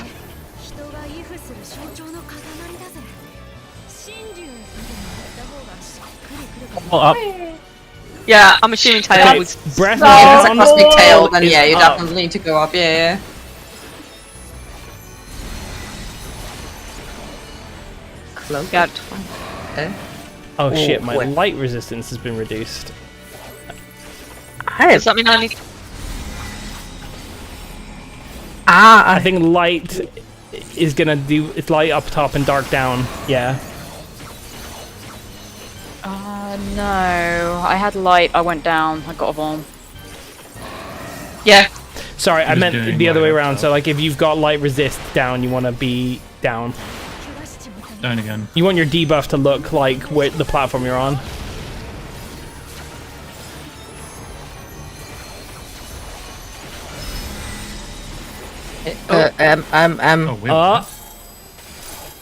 Oh, up. Yeah, I'm assuming tail was. Breath Yeah, if it's a down. cosmic tail, then is yeah, you up. definitely need to go up. Yeah. Cloak. Got Okay. Oh shit, my wait. light resistance has been reduced. Does that mean I need? I think light is gonna do. It's light up top and dark down. Yeah. No. I had light. I went down. I got a bomb. Yeah. Sorry, I Just meant doing the other way light up around. top. So like, if you've got light resist down, you want to be down. Down again. You want your debuff to look like where the platform you're on. Oh, wait.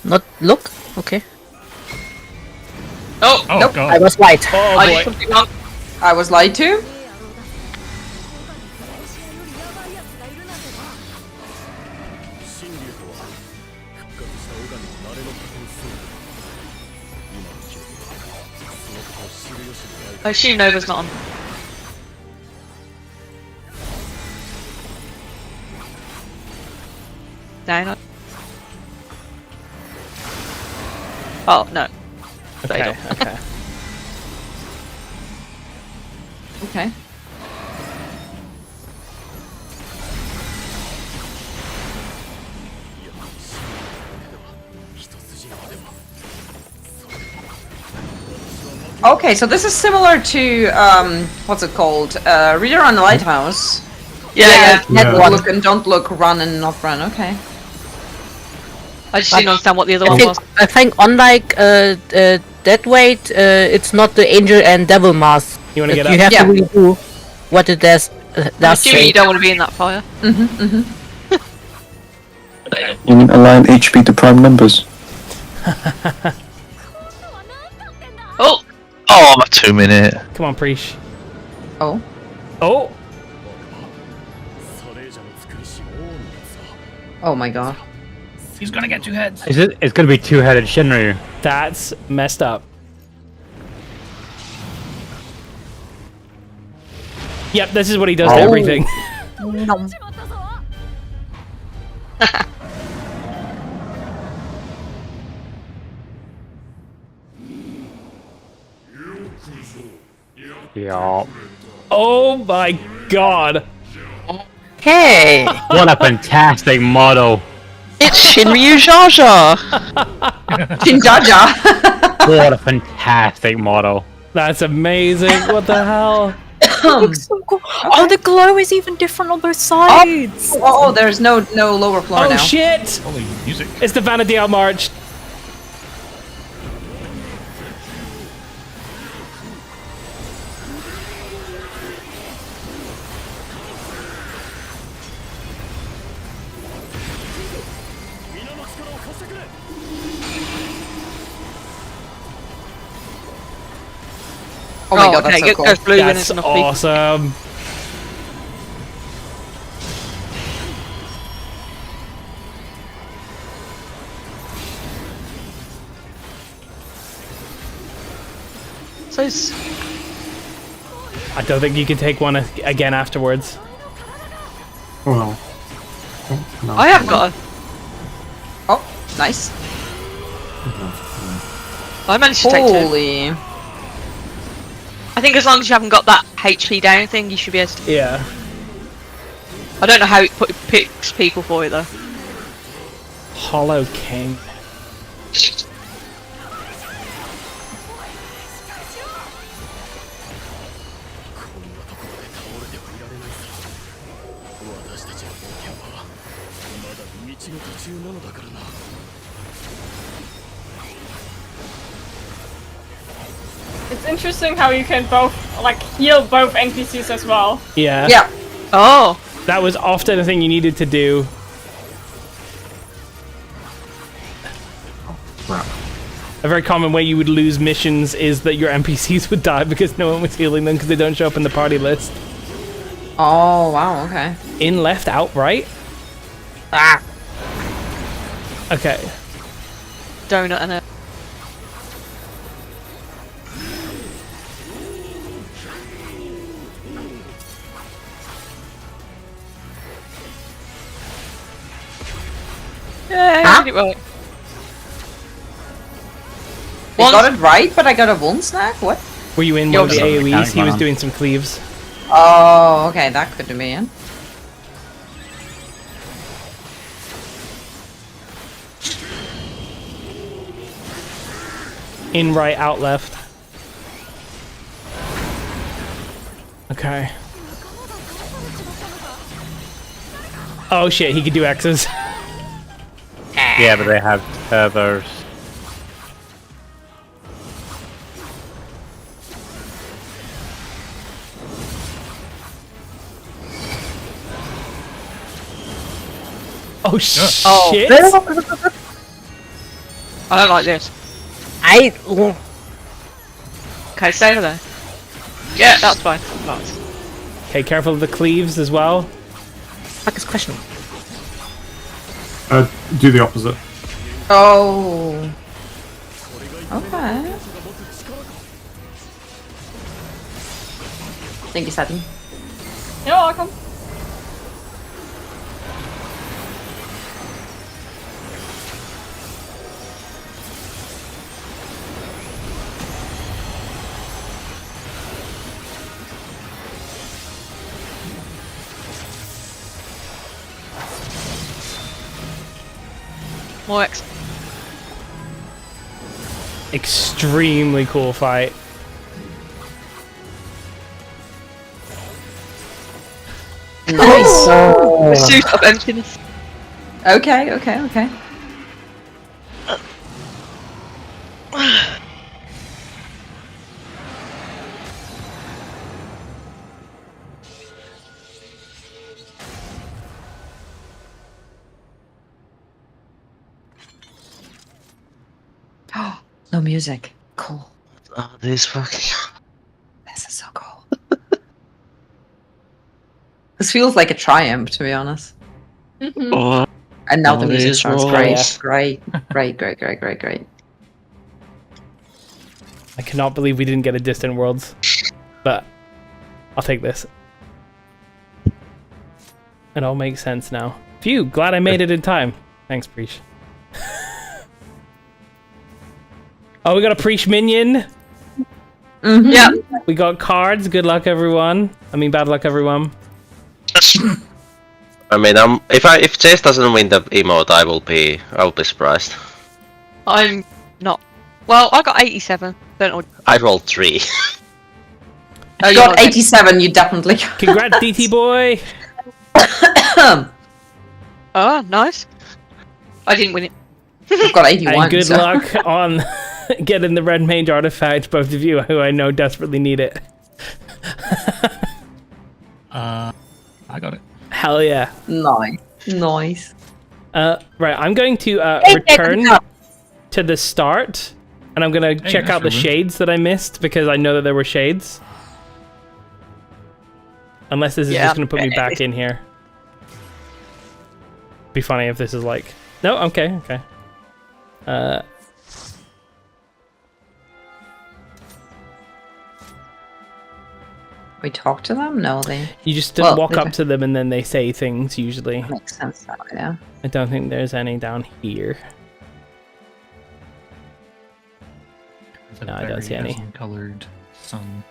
Not look. Okay. Oh. Oh, Nope. God. I was right. Oh I boy. did something wrong. I was lied to. I assume Nova's not on. Down. Oh no. Okay. Okay. Okay. Okay, so this is similar to what's it called? Reader on the Lighthouse. Yeah. Head look and don't look, run and not run. Okay. I just didn't understand what the other one was. I think unlike Dead Weight, it's not the Angel and Devil Mask. You want to get You up? have to really do what it does. I'm does assuming say. you don't want to be in that fire. You can align HP to prime numbers. Oh! Oh, 2 minute. Come on, Preach. Oh. Oh! Oh my god. He's gonna get 2 heads. It's gonna be two-headed Shinryu. That's messed up. Yep, this is what he does to everything. Nom. Yeah. Oh my god. Hey! What a fantastic model. It's Shinryu Jaja! Jinjaja. What a fantastic model. That's amazing. What the hell? It looks so cool. Oh, the glow is even different on both sides. Oh, there's no lower floor Oh now. shit! Holy music. It's the Vanadale March. Oh my god, that's okay, so cool. goes blue when it's That's enough people. awesome. So it's... I don't think you can take one again afterwards. Well. No. I have got a... Oh, nice. I managed to take 2. Holy. I think as long as you haven't got that HP down thing, you should be able to... Yeah. I don't know how it picks people for it though. Hollow King. It's interesting how you can both like heal both NPCs as well. Yeah. Yeah. Oh! That was often a thing you needed to do. A very common way you would lose missions is that your NPCs would die because no one was healing them because they don't show up in the party list. Oh, wow, okay. In, left, out, right? Ah! Okay. Donut and a... Yeah, I did it right. I got it right, but I got a one snack? What? Were you in Yo, one of the so AoEs? mechanic He was man. doing some cleaves. Oh, okay, that could be it. In, right, out, left. Okay. Oh shit, he could do X's. Yeah, but they have others. Oh shit! I don't like this. I. Okay, stay over there. Yeah, that's fine. Nice. Okay, careful of the cleaves as well. Fuck is question. Do the opposite. Oh. Okay. Thank you, Sati. You're welcome. More X. Extremely cool fight. pursuit of emptiness. Okay, okay, okay. Oh, no music. Cool. Oh, this fucking. This is so cool. This feels like a triumph, to be honest. Oh, And now the oh, music these sounds rolls. great. Great. I cannot believe we didn't get a Distant Worlds, but I'll take this. It all makes sense now. Phew, glad I made it in time. Thanks, Preach. Oh, we got a Preach minion. Mm-hmm. Yeah. We got cards. Good luck, everyone. I mean, bad luck, everyone. I mean, if Chase doesn't win the emote, I'll be surprised. I'm not. Well, I got 87. Don't know. I rolled 3. Oh, you got 87, you definitely. Congrats, DT boy. Oh, nice. I didn't win it. I've got 81. And good so. luck on getting the red mage artifact, both of you who I know desperately need it. I got it. Hell yeah. Nice. Right, I'm going to return to the start, and I'm going to check out the shades that I missed, because I know that there were shades. Unless this is just going to put me back in here. Be funny if this is like... No, okay. We talk to them? No, they... You just walk up to them and then they say things, usually. Makes sense now, yeah. I don't think there's any down here. No, I don't see any. Colored sun.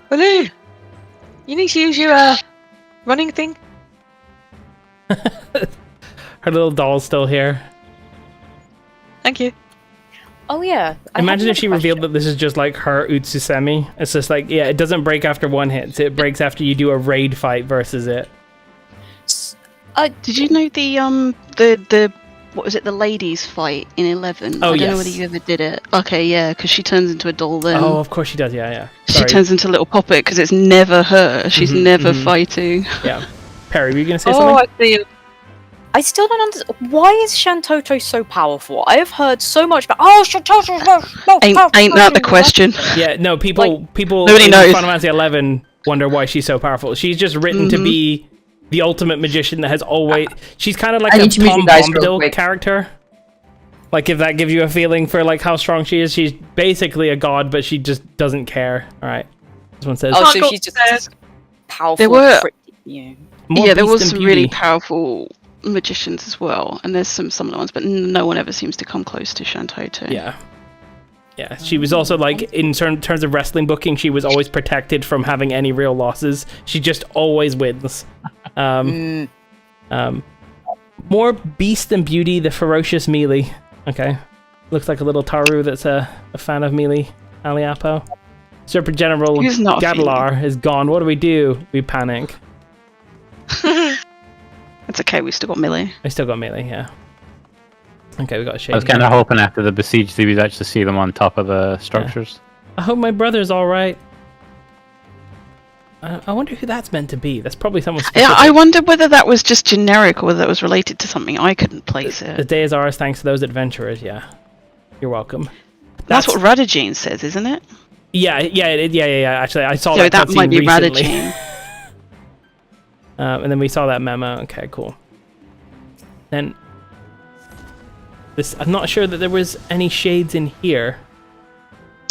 Baloo! You need to use your running thing. Her little doll's still here. Thank you. Oh yeah. Imagine if she revealed that this is just like her Utsusemi. It's just like, yeah, it doesn't break after one hit. It breaks after you do a raid fight versus it. Did you know the what was it, the ladies fight in 11? Oh, I don't know whether you ever did it. Okay, yeah, because she turns into a doll then. Oh, of course she does, yeah. She turns into a little puppet because it's never her. She's never fighting. Yeah. Perry, were you going to say something? I see. I still don't understand. Why is Shantoto so powerful? I have heard so much about. Oh, Shantoto's so Ain't that the question? Yeah, no, people nobody in knows. Final Fantasy 11 wonder why she's so powerful. She's just written to be the ultimate magician that has always... She's kind of like a Tom Bombadil character. Like, if that gives you a feeling for like how strong she is, she's basically a god, but she just doesn't care. All right. This one says... Oh, so she's just powerful. There were... More there beast was than some beauty. really powerful magicians as well, and there's some similar ones, but no one ever seems to come close to Shantoto. Yeah, she was also like, in terms of wrestling booking, she was always protected from having any real losses. She just always wins. More beast than beauty, the ferocious Melee. Okay. Looks like a little Taru that's a fan of Melee. Aliapo. Serpent General Gadalar is gone. What do? We panic. It's okay, we still got melee. I still got melee, yeah. Okay, we got a shade. I was kind of hoping after the besieged we'd actually see them on top of the structures. I hope my brother's alright. I wonder who that's meant to be. That's probably someone specific. Yeah, I wonder whether that was just generic or whether that was related to something. I couldn't place it. The day is ours thanks to those adventurers, yeah. You're welcome. That's what Radagine says, isn't it? Yeah. Actually, I saw So that that might be recently. Radagine. And then we saw that memo. Okay, cool. Then this, I'm not sure that there was any shades in here.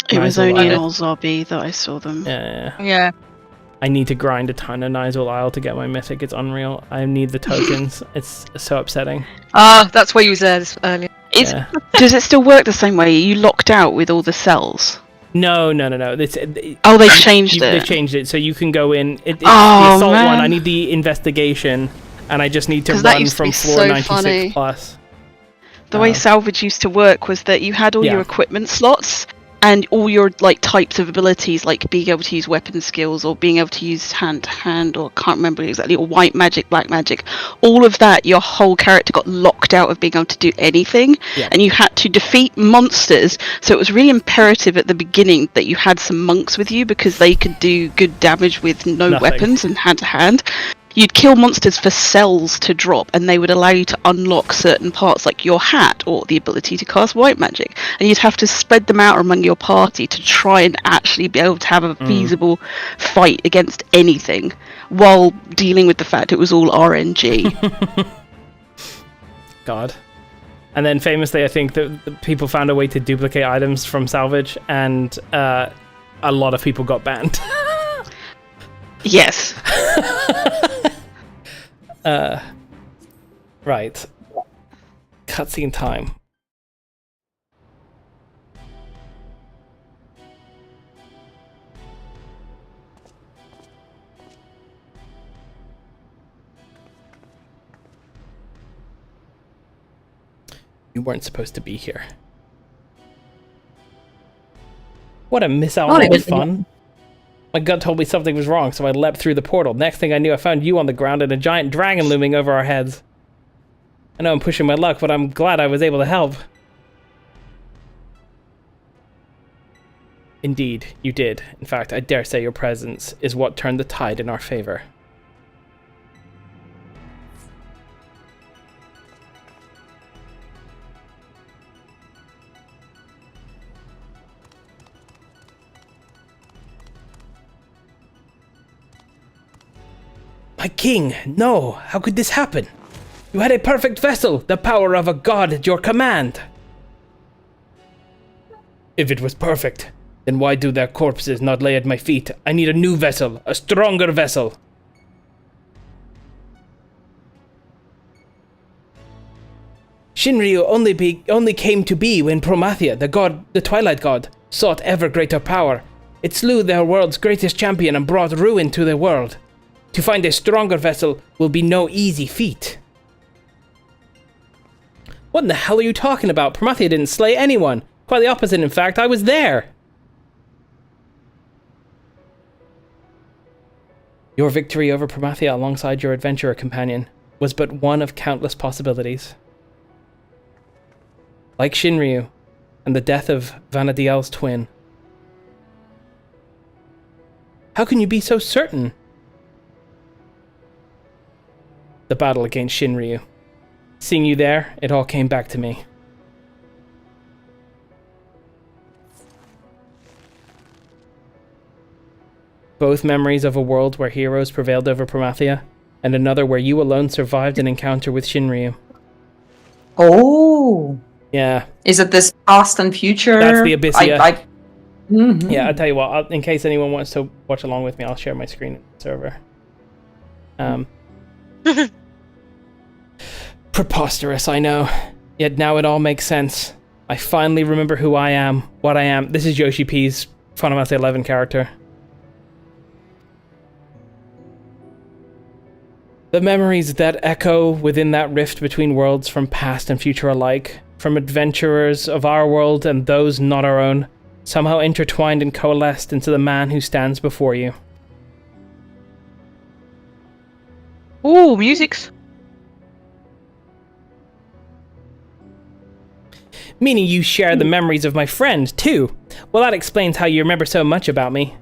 It was only in Olzabi that I saw them. Yeah. I need to grind a ton of Nizal Isle to get my mythic. It's unreal. I need the tokens. It's so upsetting. That's why you was there earlier. Does it still work the same way? Are you locked out with all the cells? No. They changed it. They changed it, so you can go in. The Oh, assault man. one, I need the investigation. and I just need to 'Cause that run used to from be floor so 96 funny. plus. The way salvage used to work was that you had all Yeah. your equipment slots and all your like types of abilities, like being able to use weapon skills or being able to use hand to hand, or can't remember exactly, or white magic, black magic. All of that, your whole character got locked out of being able to do anything, Yeah. and you had to defeat monsters. So it was really imperative at the beginning that you had some monks with you because they could do good damage with no Nothing. weapons and hand to hand. You'd kill monsters for cells to drop, and they would allow you to unlock certain parts, like your hat or the ability to cast white magic. And you'd have to spread them out among your party to try and actually be able to have a feasible fight against anything, while dealing with the fact it was all RNG. God. And then famously, I think that the people found a way to duplicate items from salvage, and a lot of people got banned. Yes. Right. Cutscene time. You weren't supposed to be here. What a miss out on fun. My gut told me something was wrong, so I leapt through the portal. Next thing I knew, I found you on the ground and a giant dragon looming over our heads. I know I'm pushing my luck, but I'm glad I was able to help. Indeed, you did. In fact, I dare say your presence is what turned the tide in our favor. My king, no! How could this happen? You had a perfect vessel, the power of a god at your command! If it was perfect, then why do their corpses not lay at my feet? I need a new vessel, a stronger vessel! Shinryu only came to be when Promathia, the Twilight God, sought ever greater power. It slew their world's greatest champion and brought ruin to the world. To find a stronger vessel will be no easy feat. What in the hell are you talking about? Promathia didn't slay anyone. Quite the opposite, in fact. I was there. Your victory over Promathia alongside your adventurer companion was but one of countless possibilities. Like Shinryu and the death of Vanadiel's twin. How can you be so certain? The battle against Shinryu. Seeing you there, it all came back to me. Both memories of a world where heroes prevailed over Promathia, and another where you alone survived an encounter with Shinryu. Oh. Yeah. Is it this past and future? That's the Abyssia. Mhm. Yeah, I'll tell you what, in case anyone wants to watch along with me, I'll share my screen in the server. Preposterous, I know. Yet now it all makes sense. I finally remember who I am, what I am. This is Yoshi P's Final Fantasy XI character. The memories that echo within that rift between worlds from past and future alike, from adventurers of our world and those not our own, somehow intertwined and coalesced into the man who stands before you. Ooh, music's. Meaning you share the memories of my friend, too. Well, that explains how you remember so much about me.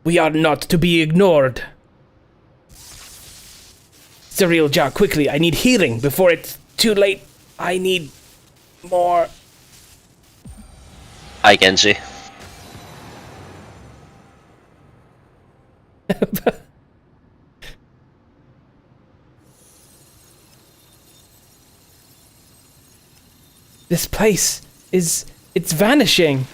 We are not to be ignored. Cyril Ja, quickly, I need healing before it's too late. I need more. Hi, Genji. This place it's vanishing.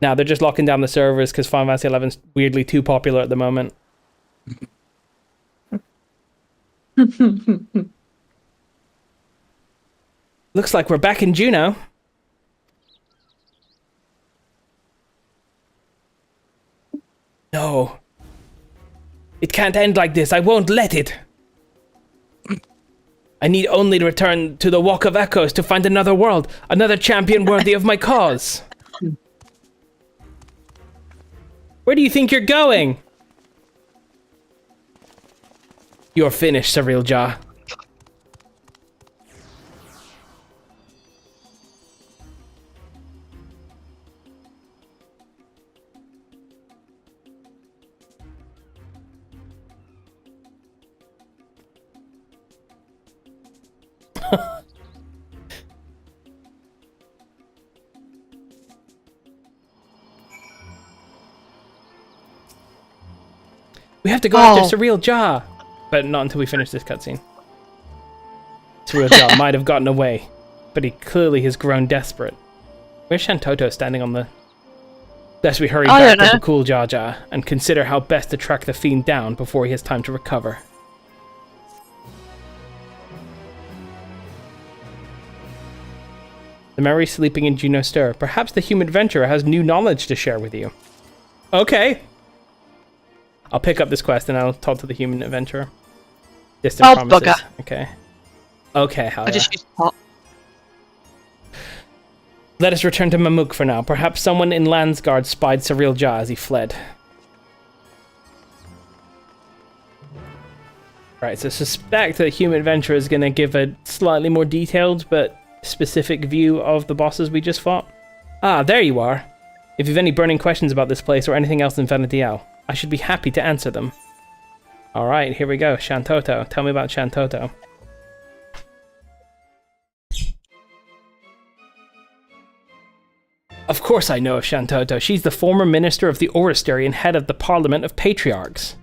Now they're just locking down the servers because Final Fantasy XI's weirdly too popular at the moment. Looks like we're back in Juneau. No. It can't end like this. I won't let it. I need only to return to the Walk of Echoes to find another world, another champion worthy of my cause. Where do you think you're going? You're finished, Surreal Jaw. We have to go after Surreal Jaw. But not until we finish this cutscene. Surreal Jaw might have gotten away, but he clearly has grown desperate. Where's Shantoto standing on the... Lest we hurry back to the Cool Jaw Jaw and consider how best to track the fiend down before he has time to recover. The memory sleeping in Juno stir. Perhaps the human adventurer has new knowledge to share with you. Okay. I'll pick up this quest and I'll talk to the human adventurer. Distant promises. Bugger. Okay. Okay, hell yeah. I just used pot. Let us return to Mamuk for now. Perhaps someone in Landsguard spied Surreal Jaw as he fled. Right, so suspect that the human adventurer is going to give a slightly more detailed but specific view of the bosses we just fought. Ah, there you are. If you've any burning questions about this place or anything else in Venetial, I should be happy to answer them. Alright, here we go. Shantoto. Tell me about Shantoto. Of course I know of Shantoto. She's the former minister of the Oristary and head of the Parliament of Patriarchs.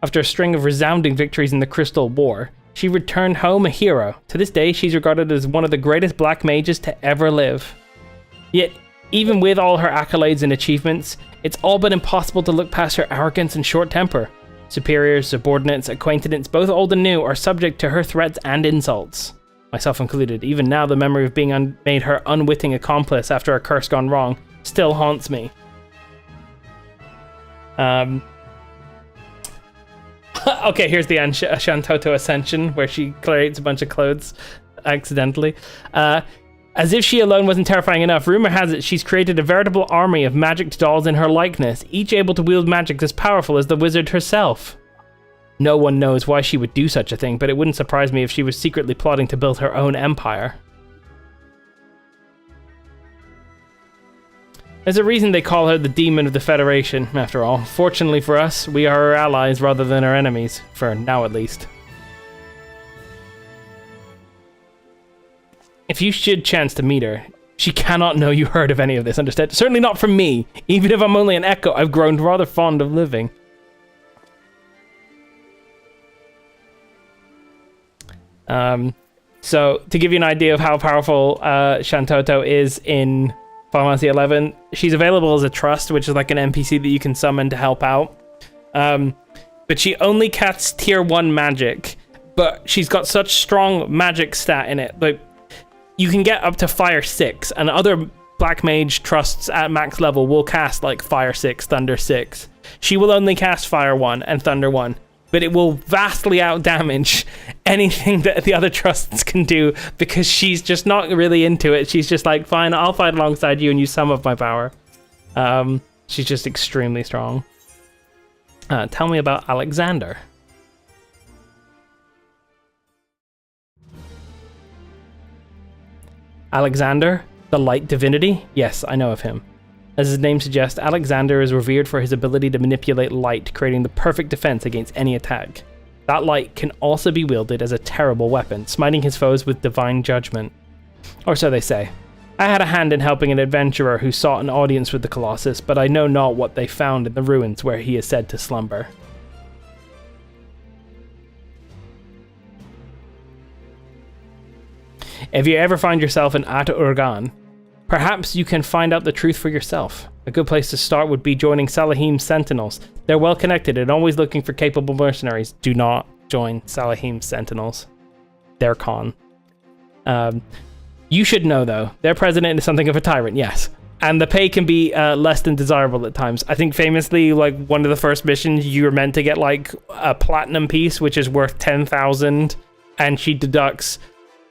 After a string of resounding victories in the Crystal War, she returned home a hero. To this day, she's regarded as one of the greatest black mages to ever live. Yet, even with all her accolades and achievements, it's all but impossible to look past her arrogance and short temper. Superiors, subordinates, acquaintances, both old and new, are subject to her threats and insults. Myself included. Even now, the memory of being made her unwitting accomplice after a curse gone wrong still haunts me. Okay, here's the Shantoto Ascension, where she creates a bunch of clothes accidentally. As if she alone wasn't terrifying enough, rumor has it she's created a veritable army of magic dolls in her likeness, each able to wield magic as powerful as the wizard herself. No one knows why she would do such a thing, but it wouldn't surprise me if she was secretly plotting to build her own empire. There's a reason they call her the Demon of the Federation, after all. Fortunately for us, we are her allies rather than her enemies, for now at least. If you should chance to meet her, she cannot know you heard of any of this, understand? Certainly not from me. Even if I'm only an echo, I've grown rather fond of living. So, to give you an idea of how powerful Shantoto is in Final Fantasy XI, she's available as a trust, which is like an NPC that you can summon to help out. But she only casts tier 1 magic, but she's got such strong magic stat in it. Like, you can get up to Fire 6, and other Black Mage trusts at max level will cast like Fire 6, Thunder 6. She will only cast Fire 1 and Thunder 1, but it will vastly outdamage anything that the other trusts can do because she's just not really into it. She's just like, fine, I'll fight alongside you and use some of my power. She's just extremely strong. Tell me about Alexander. Alexander, the light divinity? Yes, I know of him. As his name suggests, Alexander is revered for his ability to manipulate light, creating the perfect defense against any attack. That light can also be wielded as a terrible weapon, smiting his foes with divine judgment. Or so they say. I had a hand in helping an adventurer who sought an audience with the Colossus, but I know not what they found in the ruins where he is said to slumber. If you ever find yourself in At Urgan, perhaps you can find out the truth for yourself. A good place to start would be joining Salahim's Sentinels. They're well connected and always looking for capable mercenaries. Do not join Salahim's Sentinels. They're con. You should know, though, their president is something of a tyrant, yes. And the pay can be less than desirable at times. I think famously, like, one of the first missions, you were meant to get, like, a platinum piece, which is worth 10,000, and she deducts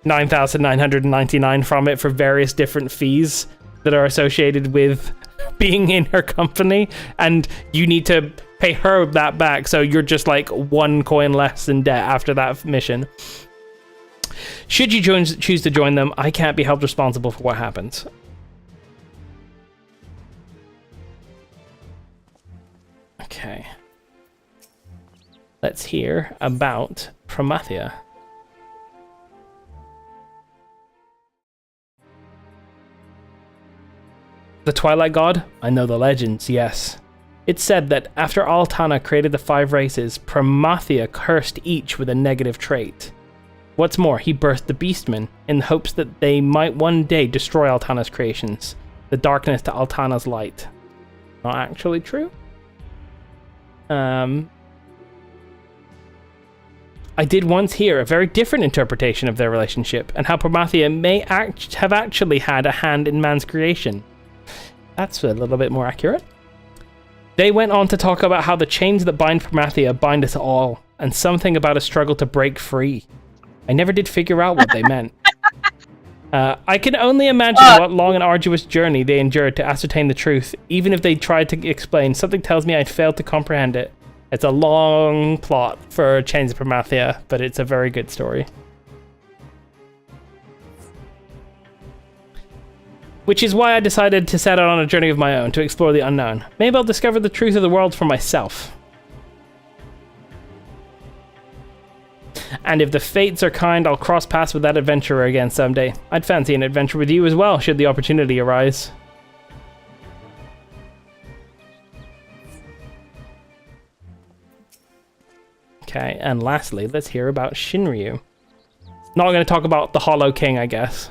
9,999 from it for various different fees that are associated with being in her company, and you need to pay her that back, so you're just, like, 1 coin less in debt after that mission. Should you choose to join them, I can't be held responsible for what happens. Okay. Let's hear about Promathia. The Twilight God? I know the legends, yes. It's said that after Altana created the 5 races, Promathia cursed each with a negative trait. What's more, he birthed the Beastmen in the hopes that they might one day destroy Altana's creations, the darkness to Altana's light. Not actually true? I did once hear a very different interpretation of their relationship, and how Promathia may have actually had a hand in man's creation. That's a little bit more accurate. They went on to talk about how the chains that bind Promathia bind us all, and something about a struggle to break free. I never did figure out what they meant. I can only imagine what long and arduous journey they endured to ascertain the truth. Even if they tried to explain, something tells me I'd failed to comprehend it. It's a long plot for Chains of Promathia, but it's a very good story. Which is why I decided to set out on a journey of my own to explore the unknown. Maybe I'll discover the truth of the world for myself. And if the fates are kind, I'll cross paths with that adventurer again someday. I'd fancy an adventure with you as well, should the opportunity arise. Okay, and lastly, let's hear about Shinryu. Not going to talk about the Hollow King, I guess.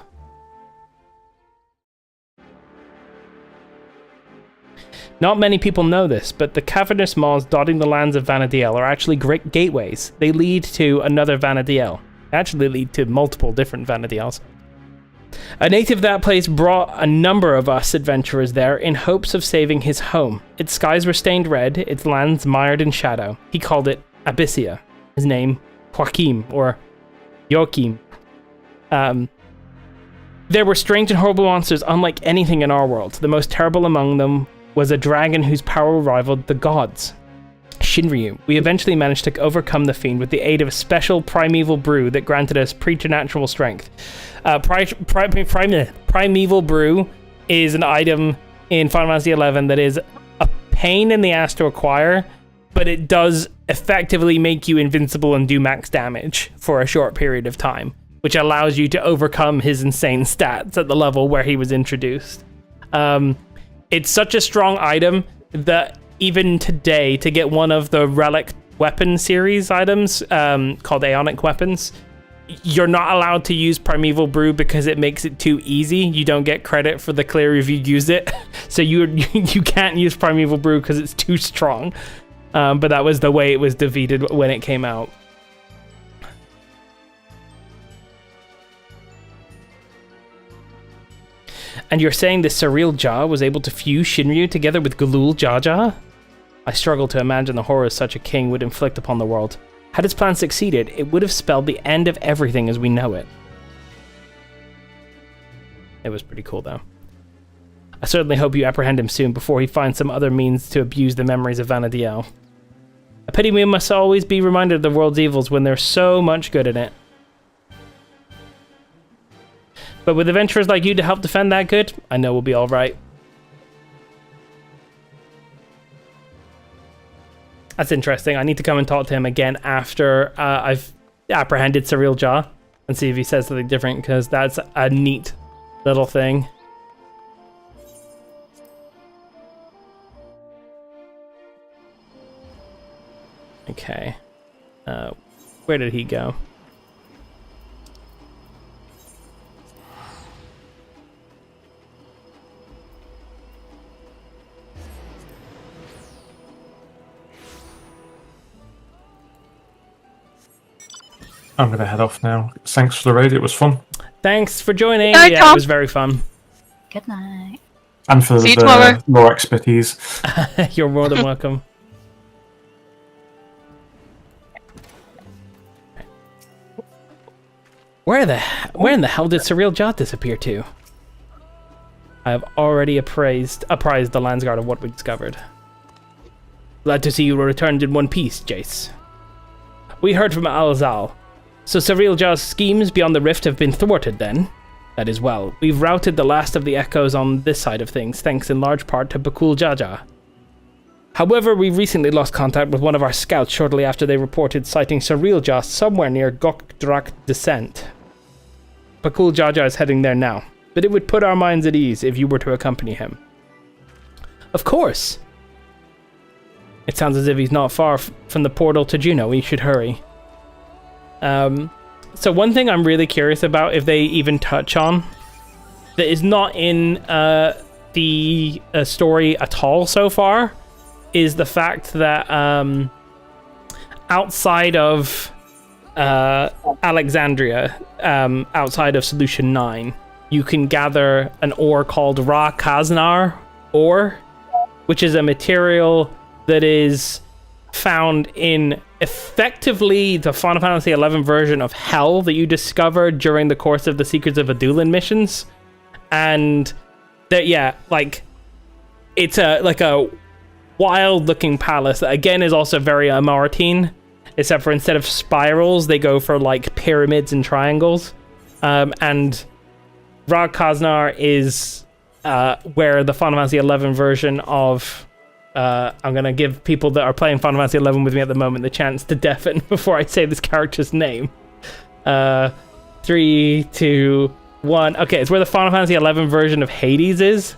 Not many people know this, but the cavernous maws dotting the lands of Vana'diel are actually great gateways. They lead to another Vana'diel. They actually lead to multiple different Vana'diels. A native of that place brought a number of us adventurers there in hopes of saving his home. Its skies were stained red, its lands mired in shadow. He called it Abyssia. His name, Joachim, or Joachim. There were strange and horrible monsters unlike anything in our world. The most terrible among them was a dragon whose power rivaled the gods. Shinryu. We eventually managed to overcome the fiend with the aid of a special primeval brew that granted us preternatural strength. Primeval brew is an item in Final Fantasy XI that is a pain in the ass to acquire, but it does effectively make you invincible and do max damage for a short period of time, which allows you to overcome his insane stats at the level where he was introduced. It's such a strong item that even today, to get one of the Relic Weapon series items called Aeonic Weapons, you're not allowed to use Primeval Brew because it makes it too easy. You don't get credit for the clear if you use it. So you can't use Primeval Brew because it's too strong. But that was the way it was defeated when it came out. And you're saying this Surreal Jah was able to fuse Shinryu together with Galul Jaja? I struggle to imagine the horrors such a king would inflict upon the world. Had his plan succeeded, it would have spelled the end of everything as we know it. It was pretty cool, though. I certainly hope you apprehend him soon before he finds some other means to abuse the memories of Vana'diel. A pity we must always be reminded of the world's evils when there's so much good in it. But with adventurers like you to help defend that good, I know we'll be alright. That's interesting. I need to come and talk to him again after I've apprehended Surreal Jah and see if he says something different, because that's a neat little thing. Okay. Where did he go? I'm going to head off now. Thanks for the raid, it was fun. Thanks for joining. Night, yeah, Tom. it was very fun. Good night. And for See you the tomorrow. lore expertise. You're more than welcome. Where in the hell did Surreal Jaw disappear to? I have already apprised the Landsguard of what we discovered. Glad to see you returned in one piece, Jace. We heard from Alzal. So Surreal Jaw's schemes beyond the rift have been thwarted then? That is well. We've routed the last of the echoes on this side of things, thanks in large part to Bakul Jaja. However, we recently lost contact with one of our scouts shortly after they reported sighting Surreal Jaw somewhere near Gokdrak Descent. Bakul Jaja is heading there now, but it would put our minds at ease if you were to accompany him. Of course! It sounds as if he's not far from the portal to Juno. We should hurry. So one thing I'm really curious about, if they even touch on, that is not in the story at all so far, is the fact that outside of Alexandria, outside of Solution 9, you can gather an ore called Ra Kaznar ore, which is a material that is found in effectively the Final Fantasy XI version of Hell that you discovered during the course of the Secrets of Adulan missions. And that, yeah, like, it's a wild looking palace that again is also very Amaratine, except for instead of spirals they go for like pyramids and triangles. And Ra Kaznar is where the Final Fantasy XI version of I'm going to give people that are playing Final Fantasy XI with me at the moment the chance to deafen before I say this character's name. 3, 2, 1. Okay, it's where the Final Fantasy XI version of Hades is.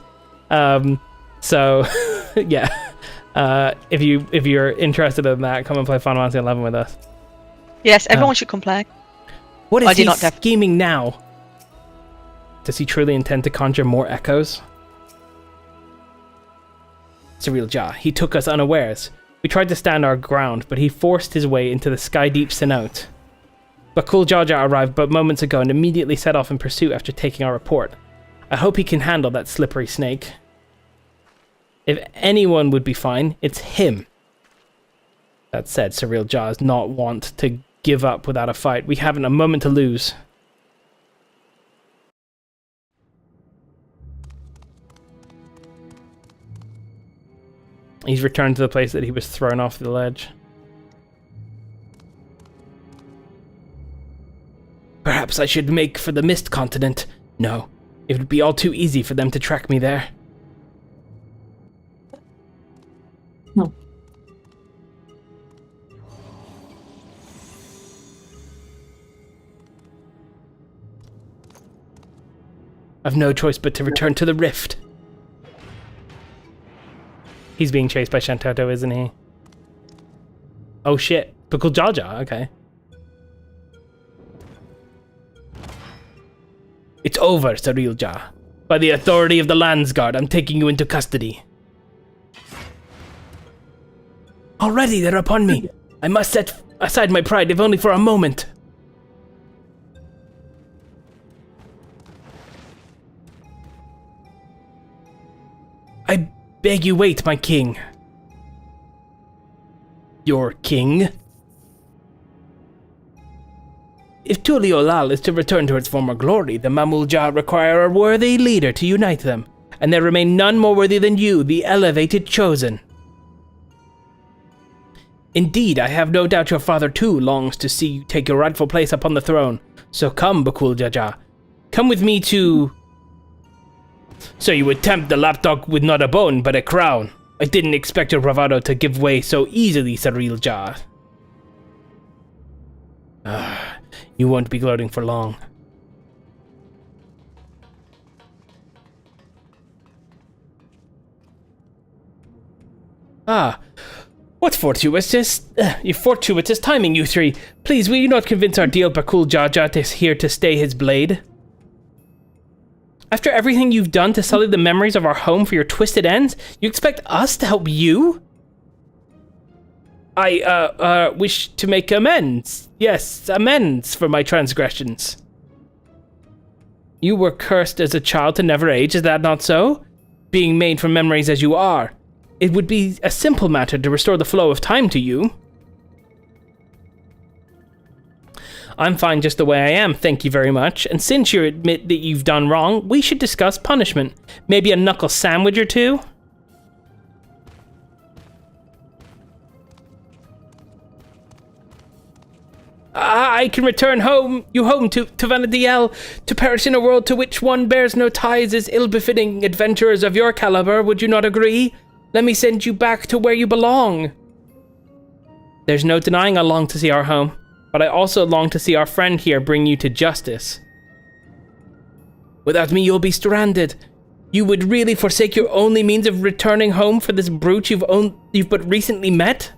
So, yeah. If you're interested in that, come and play Final Fantasy XI with us. Yes, everyone should come play. What is he scheming now? Does he truly intend to conjure more echoes? Surreal Jaw, he took us unawares. We tried to stand our ground, but he forced his way into the sky-deep cenote. Bakul Jaja arrived but moments ago and immediately set off in pursuit after taking our report. I hope he can handle that slippery snake. If anyone would be fine, it's him. That said, Surreal Jaw does not want to give up without a fight. We haven't a moment to lose. He's returned to the place that he was thrown off the ledge. Perhaps I should make for the Mist Continent. No, it would be all too easy for them to track me there. No. I've no choice but to return to the Rift. He's being chased by Shantoto, isn't he? Oh shit. Bakul Jaja, okay. It's over, Surreal Jaw. By the authority of the Landsguard, I'm taking you into custody. Already they're upon me. I must set aside my pride, if only for a moment. I beg you wait, my king. Your king? If Tuliolal is to return to its former glory, the Mamulja require a worthy leader to unite them, and there remain none more worthy than you, the elevated chosen. Indeed, I have no doubt your father too longs to see you take your rightful place upon the throne. So come, Bakul Jaja. Come with me to... So you would tempt the lapdog with not a bone, but a crown. I didn't expect your bravado to give way so easily, Surreal Jaw. You won't be gloating for long. What fortuitous timing, you three. Please, will you not convince our deal Bakul Jaja is here to stay his blade? After everything you've done to sully the memories of our home for your twisted ends, you expect us to help you? I wish to make amends. Yes, amends for my transgressions. You were cursed as a child to never age, is that not so? being made from memories as you are. It would be a simple matter to restore the flow of time to you. I'm fine just the way I am, thank you very much. And since you admit that you've done wrong, we should discuss punishment. Maybe a knuckle sandwich or two? I can return you home to Vanadiel, to perish in a world to which one bears no ties is ill-befitting adventurers of your caliber, would you not agree? Let me send you back to where you belong. There's no denying I long to see our home, but I also long to see our friend here bring you to justice. Without me, you'll be stranded. You would really forsake your only means of returning home for this brute you've but recently met?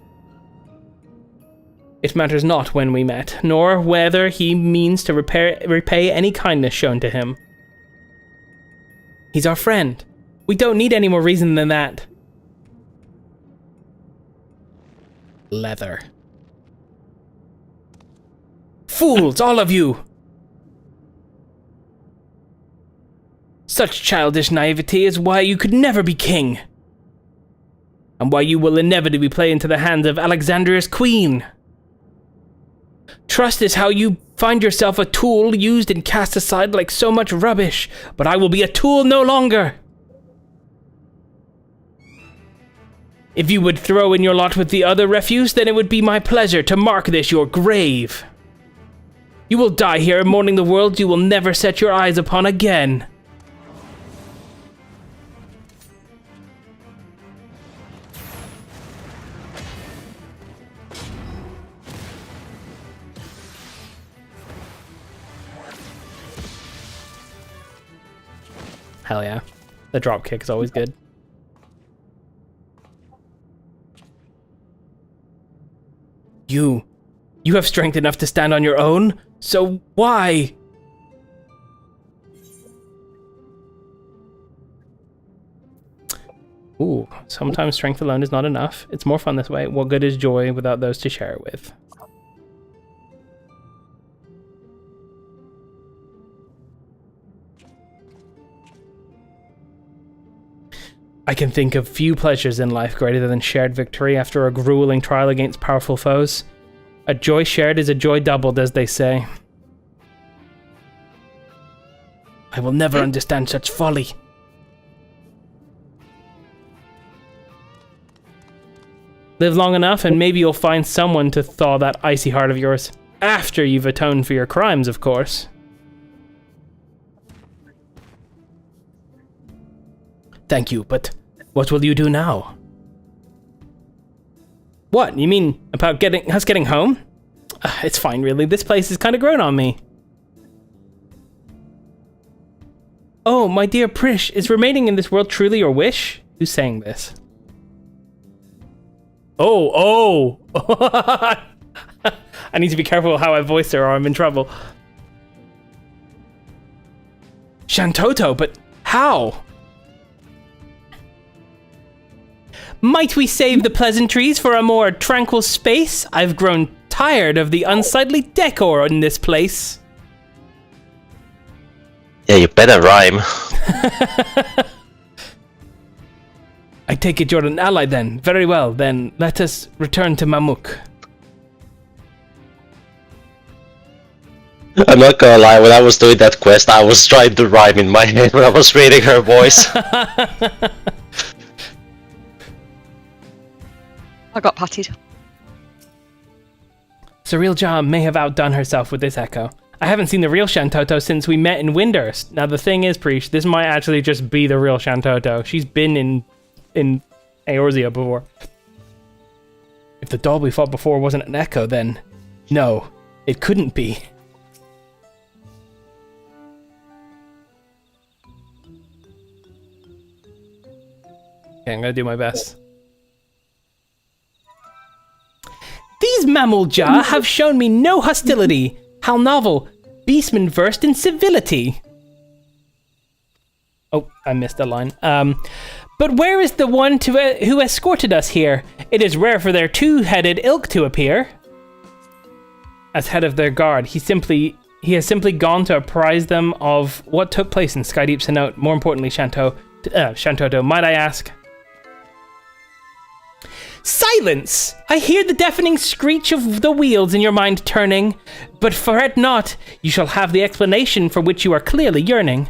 It matters not when we met, nor whether he means to repay any kindness shown to him. He's our friend. We don't need any more reason than that. Leather. Fools, all of you! Such childish naivety is why you could never be king. And why you will inevitably play into the hands of Alexandria's queen. Trust is how you find yourself a tool used and cast aside like so much rubbish, but I will be a tool no longer. If you would throw in your lot with the other refuse, then it would be my pleasure to mark this your grave. You will die here, mourning the world you will never set your eyes upon again. Hell yeah. The drop kick is always good. You have strength enough to stand on your own? So why? Ooh, sometimes strength alone is not enough. It's more fun this way. What good is joy without those to share it with? I can think of few pleasures in life greater than shared victory after a grueling trial against powerful foes. A joy shared is a joy doubled, as they say. I will never understand such folly. Live long enough and maybe you'll find someone to thaw that icy heart of yours. After you've atoned for your crimes, of course. Thank you, but what will you do now? What? You mean about us getting home? It's fine, really. This place has kind of grown on me. Oh, my dear Prish, is remaining in this world truly your wish? Who's saying this? Oh! I need to be careful how I voice her or I'm in trouble. Shantoto, but how? Might we save the pleasantries for a more tranquil space? I've grown tired of the unsightly decor in this place. Yeah, you better rhyme. I take it you're an ally then. Very well, then let us return to Mamuk. I'm not gonna lie, when I was doing that quest, I was trying to rhyme in my head when I was reading her voice. I got patted. Surreal Jar may have outdone herself with this echo. I haven't seen the real Shantoto since we met in Windurst. Now the thing is, Preach, this might actually just be the real Shantoto. She's been in Eorzea before. If the doll we fought before wasn't an echo, then no, it couldn't be. Okay, I'm gonna do my best. These Mammal-Jar have shown me no hostility. How novel. Beastmen versed in civility. Oh, I missed a line. But where is the one who escorted us here? It is rare for their two-headed ilk to appear. As head of their guard, he has simply gone to apprise them of what took place in Skydeep Cenote. More importantly, Shanto, Shantoto, might I ask? Silence! I hear the deafening screech of the wheels in your mind turning, but fret not, you shall have the explanation for which you are clearly yearning.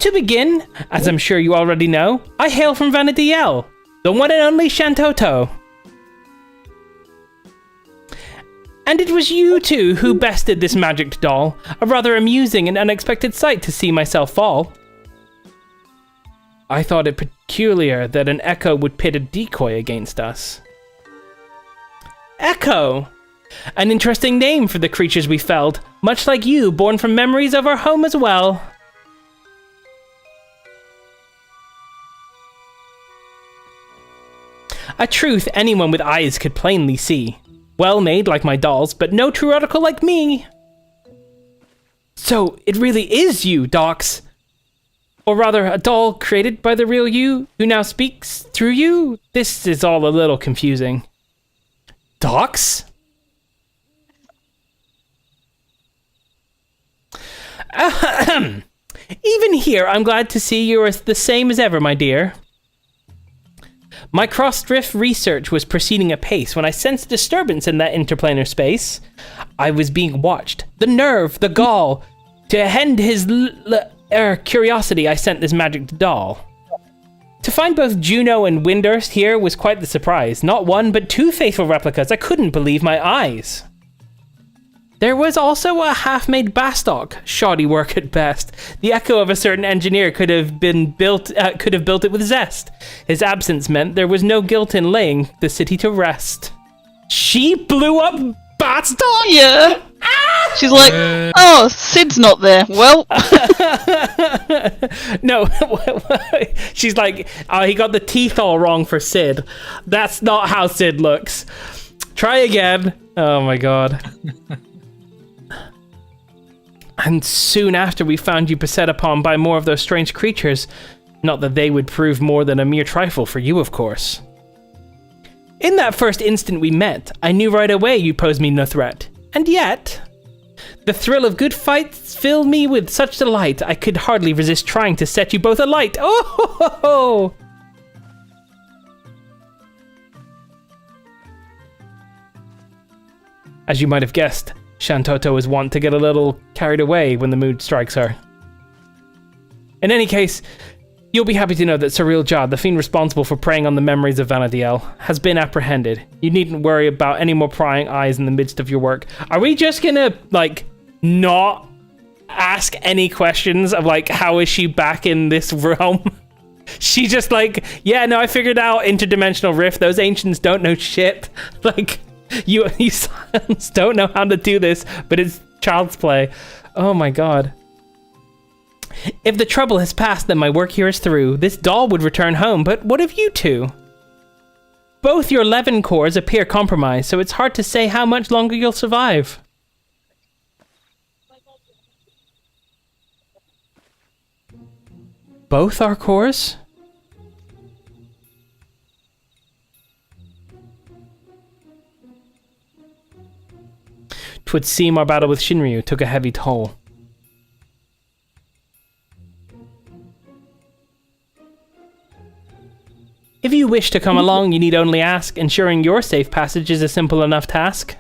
To begin, as I'm sure you already know, I hail from Vanadiel, the one and only Shantoto. And it was you two who bested this magic doll, a rather amusing and unexpected sight to see myself fall. I thought it peculiar that an echo would pit a decoy against us. Echo! An interesting name for the creatures we felled, much like you, born from memories of our home as well. A truth anyone with eyes could plainly see. Well made like my dolls, but no true article like me. So, it really is you, Docs. Or rather, a doll created by the real you, who now speaks through you? This is all a little confusing. Docs? Ahem. Even here, I'm glad to see you're the same as ever, my dear. My cross-drift research was proceeding apace when I sensed a disturbance in that interplanar space. I was being watched. The nerve, the gall. To end his curiosity, I sent this magic doll. To find both Juno and Windurst here was quite the surprise. Not one, but two faithful replicas. I couldn't believe my eyes. There was also a half-made Bastock, shoddy work at best. The echo of a certain engineer could have built it with zest. His absence meant there was no guilt in laying the city to rest. She blew up Bastock? Yeah. She's like, oh, Sid's not there. Well. No, she's like, oh, he got the teeth all wrong for Sid. That's not how Sid looks. Try again. Oh my god. And soon after we found you beset upon by more of those strange creatures. Not that they would prove more than a mere trifle for you, of course. In that first instant we met, I knew right away you posed me no threat. And yet, the thrill of good fights filled me with such delight, I could hardly resist trying to set you both alight. Oh ho ho ho! As you might have guessed, Shantoto is wont to get a little carried away when the mood strikes her. In any case, you'll be happy to know that Surreal Jad, the fiend responsible for preying on the memories of Vanadiel, has been apprehended. You needn't worry about any more prying eyes in the midst of your work. Are we just gonna, like, not ask any questions of, like, how is she back in this realm? She just like, yeah, no, I figured out interdimensional rift. Those ancients don't know shit. Like, you science don't know how to do this, but it's child's play. Oh my god. If the trouble has passed, then my work here is through. This doll would return home, but what of you two? Both your Levin cores appear compromised, so it's hard to say how much longer you'll survive. Both our cores? 'Twould seem our battle with Shinryu took a heavy toll. If you wish to come along, you need only ask. Ensuring your safe passage is a simple enough task.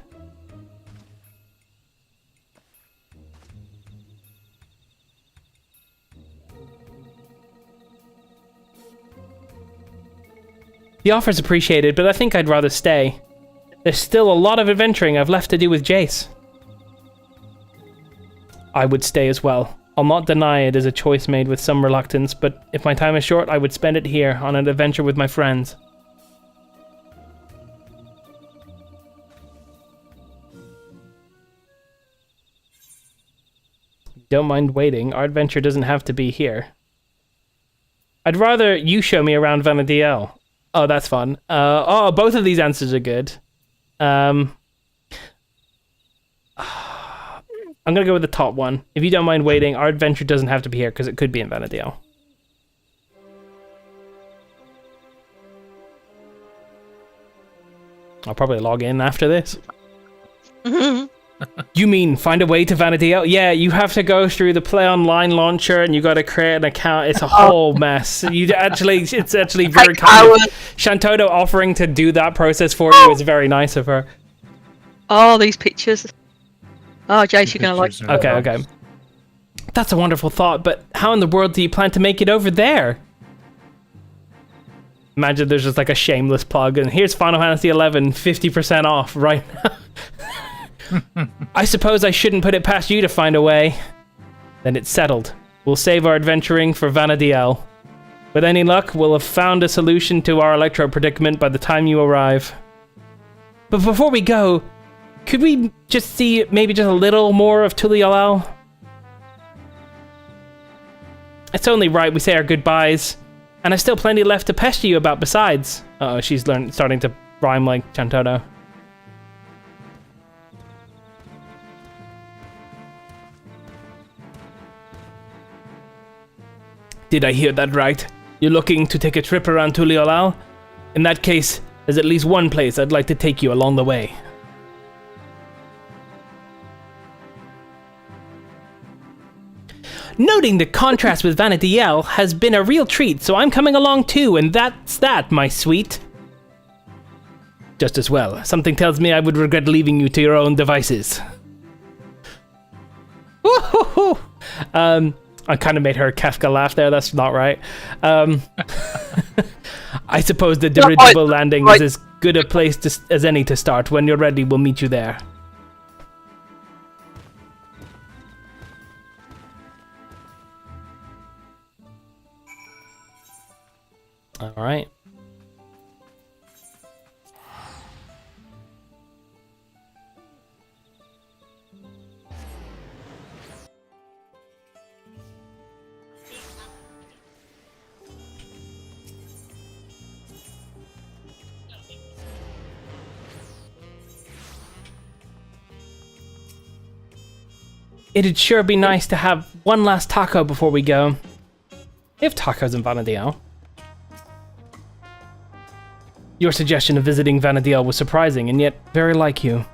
The offer's appreciated, but I think I'd rather stay. There's still a lot of adventuring I've left to do with Jace. I would stay as well. I'll not deny it is a choice made with some reluctance, but if my time is short, I would spend it here on an adventure with my friends. Don't mind waiting. Our adventure doesn't have to be here. I'd rather you show me around Vanadiel. Oh, that's fun. Oh, both of these answers are good. I'm gonna go with the top one. If you don't mind waiting, our adventure doesn't have to be here because it could be in Vanadiel. I'll probably log in after this. You mean find a way to Vanadil? Yeah, you have to go through the Play Online launcher and you got to create an account. It's a whole mess. It's actually very kind of Shantoto offering to do that process for you is very nice of her. Oh, these pictures. Oh, Jace, you're gonna like. Okay. That's a wonderful thought, but how in the world do you plan to make it over there? Imagine there's just like a shameless plug, and here's Final Fantasy XI 50% off right now. I suppose I shouldn't put it past you to find a way. Then it's settled. We'll save our adventuring for Vanadiel. With any luck, we'll have found a solution to our electro predicament by the time you arrive. But before we go, could we just see maybe just a little more of Tulialal? It's only right we say our goodbyes, and I've still plenty left to pester you about besides. Uh-oh, she's starting to rhyme like Chantoto. Did I hear that right? You're looking to take a trip around Tulialal? In that case, there's at least one place I'd like to take you along the way. Noting the contrast with Vanadiel has been a real treat, so I'm coming along too, and that's that, my sweet. Just as well. Something tells me I would regret leaving you to your own devices. Woo-hoo-hoo! I kind of made her Kafka laugh there, that's not right. I suppose the dirigible landing is as good a place as any to start. When you're ready, we'll meet you there. Alright. It'd sure be nice to have one last taco before we go. They have tacos in Vanadiel. Your suggestion of visiting Vanadiel was surprising, and yet very like you.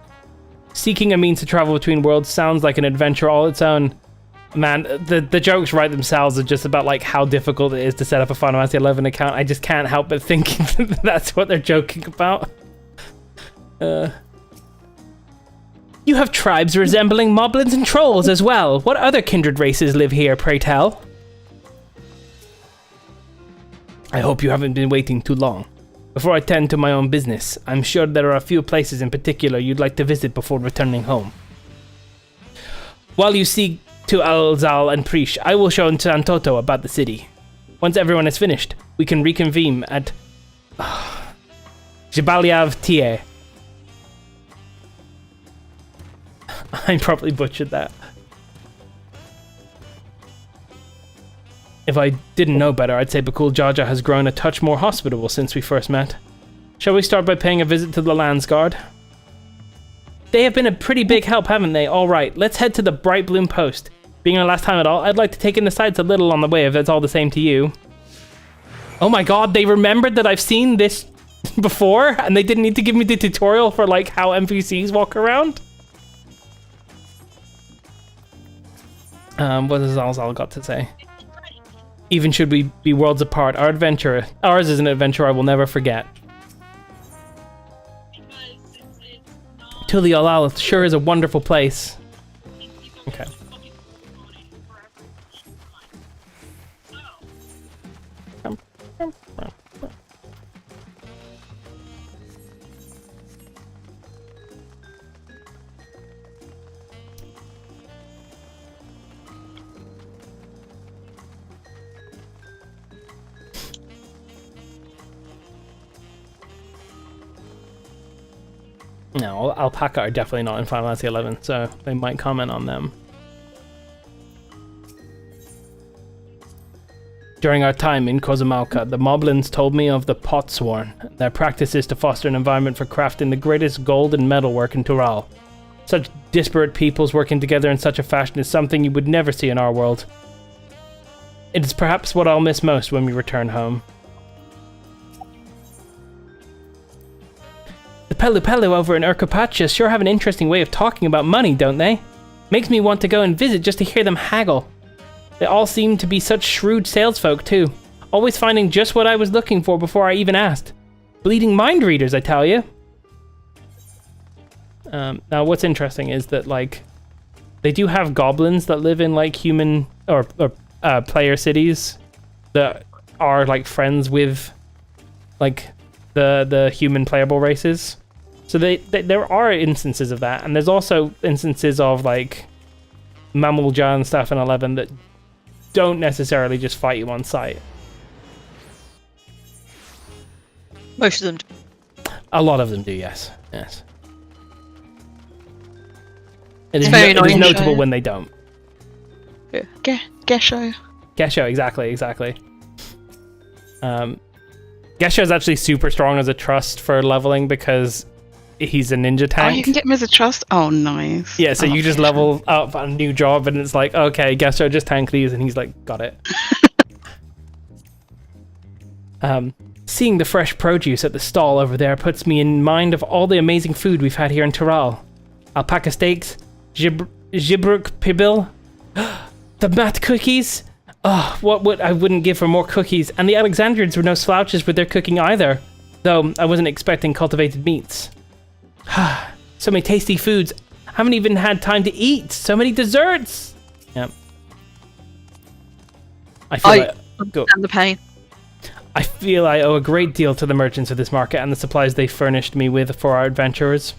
Seeking a means to travel between worlds sounds like an adventure all its own. Man, the jokes write themselves are just about like how difficult it is to set up a Final Fantasy XI account. I just can't help but thinking that's what they're joking about. You have tribes resembling moblins and trolls as well. What other kindred races live here, pray tell? I hope you haven't been waiting too long. Before I tend to my own business, I'm sure there are a few places in particular you'd like to visit before returning home. While you see to Alzal and Prish, I will show Santoto about the city. Once everyone is finished, we can reconvene at Jabaliav Tie. I probably butchered that. If I didn't know better, I'd say Bakul Jaja has grown a touch more hospitable since we first met. Shall we start by paying a visit to the Landsguard? They have been a pretty big help, haven't they? Alright, let's head to the Bright Bloom Post. Being our last time at all, I'd like to take in the sights a little on the way if that's all the same to you. Oh my god, they remembered that I've seen this before, and they didn't need to give me the tutorial for like how NPCs walk around? What has Alzal got to say? Even should we be worlds apart, ours is an adventure I will never forget. Tulialal sure is a wonderful place. Okay. No, Alpaca are definitely not in Final Fantasy XI, so they might comment on them. During our time in Kozumalka, the Moblins told me of the Potsworn. Their practice is to foster an environment for crafting the greatest gold and metalwork in Tural. Such disparate peoples working together in such a fashion is something you would never see in our world. It is perhaps what I'll miss most when we return home. The Pelu Pelu over in Urkapacha sure have an interesting way of talking about money, don't they? Makes me want to go and visit just to hear them haggle. They all seem to be such shrewd salesfolk, too. Always finding just what I was looking for before I even asked. Bleeding mind readers, I tell you. Now, what's interesting is that, like, they do have goblins that live in, like, human or player cities that are, like, friends with, like, the human playable races. So there are instances of that, and there's also instances of, like, Mamulja and stuff in 11 that don't necessarily just fight you on sight. Most of them do. A lot of them do, yes. Yes. It is, very it is annoying. notable when they don't. Yeah. Gesho. Gesho, exactly. Gesho is actually super strong as a trust for leveling because he's a ninja tank. Oh, you can get him as a trust? Oh, nice. Yeah, so you just level up a new job and it's like, okay, Gesho, just tank these, and he's like, got it. Seeing the fresh produce at the stall over there puts me in mind of all the amazing food we've had here in Tyrol. Alpaca steaks, Gibruk pibil, the mat cookies. Oh, what would I wouldn't give for more cookies. And the Alexandrians were no slouches with their cooking either, though I wasn't expecting cultivated meats. So many tasty foods. Haven't even had time to eat. So many desserts. Yep. I understand the pain. I feel I owe a great deal to the merchants of this market and the supplies they furnished me with for our adventurers.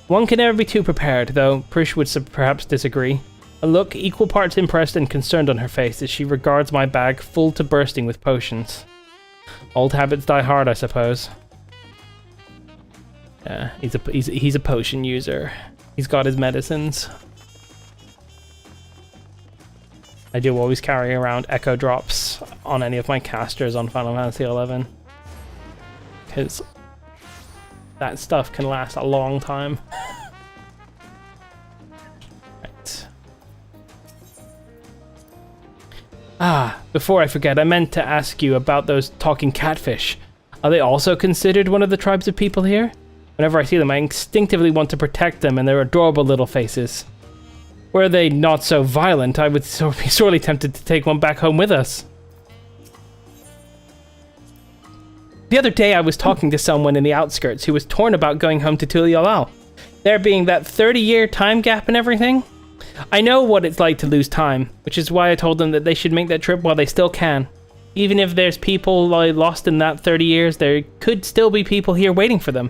One can never be too prepared, though Prish would perhaps disagree. A look equal parts impressed and concerned on her face as she regards my bag full to bursting with potions. Old habits die hard, I suppose. Yeah, he's a potion user. He's got his medicines. I do always carry around echo drops on any of my casters on Final Fantasy XI. Because that stuff can last a long time. Right. Before I forget, I meant to ask you about those talking catfish. Are they also considered one of the tribes of people here? Whenever I see them, I instinctively want to protect them and their adorable little faces. Were they not so violent, I would be sorely tempted to take one back home with us. The other day I was talking to someone in the outskirts who was torn about going home to Tulialal. There being that 30-year time gap and everything. I know what it's like to lose time, which is why I told them that they should make that trip while they still can. Even if there's people lost in that 30 years, there could still be people here waiting for them.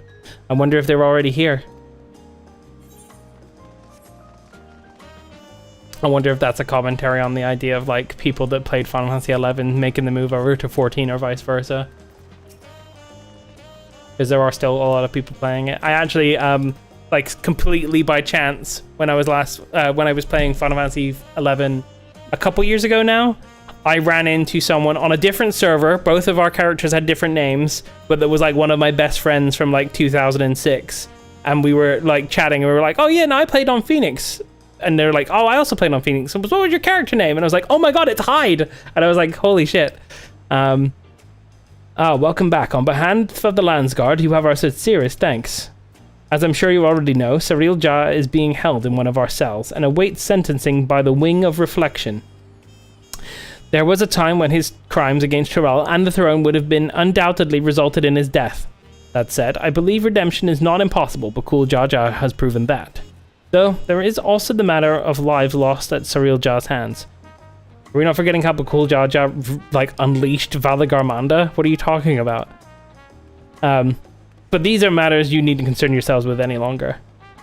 I wonder if they're already here. I wonder if that's a commentary on the idea of, like, people that played Final Fantasy XI making the move over to 14 or vice versa. Because there are still a lot of people playing it. I actually, like, completely by chance, when I was playing Final Fantasy XI a couple years ago now, I ran into someone on a different server. Both of our characters had different names, but that was, like, one of my best friends from, like, 2006. And we were, like, chatting, and we were like, oh yeah, no, I played on Phoenix. And they're like, oh, I also played on Phoenix. So what was your character name? And I was like, oh my god, it's Hyde. And I was like, holy shit. Welcome back. On behalf of the Landsguard, you have our sincerest thanks. As I'm sure you already know, Cyril Ja is being held in one of our cells and awaits sentencing by the Wing of Reflection. There was a time when his crimes against Tyrell and the throne would have been undoubtedly resulted in his death. That said, I believe redemption is not impossible, but Cool Jaja has proven that. Though, there is also the matter of lives lost at Cyril Ja's hands. Are we not forgetting how Cool Jaja, like, unleashed Valagarmanda? What are you talking about? But these are matters you need to concern yourselves with any longer.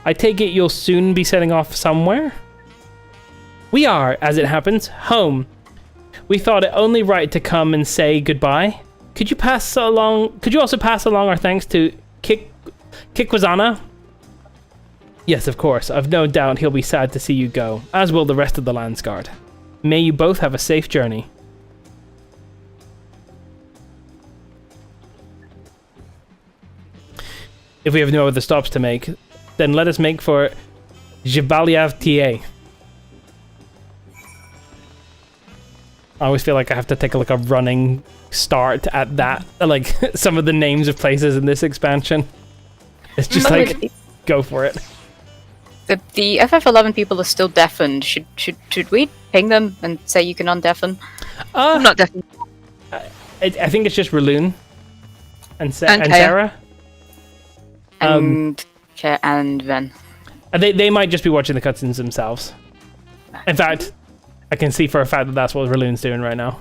I take it you'll soon be setting off somewhere? We are, as it happens, home. We thought it only right to come and say goodbye. Could you also pass along our thanks to Kikwazana? Yes, of course. I've no doubt he'll be sad to see you go, as will the rest of the Landsguard. May you both have a safe journey. If we have no other stops to make, then let us make for Jibaliav TA. I always feel like I have to take a running start at that, like some of the names of places in this expansion. It's just like, go for it. The FF11 people are still deafened. Should we ping them and say you can undeafen? I'm not deafened. I think it's just Raloon and Kaya. Sarah. And Ven. They might just be watching the cutscenes themselves. In fact, I can see for a fact that that's what Raloon's doing right now.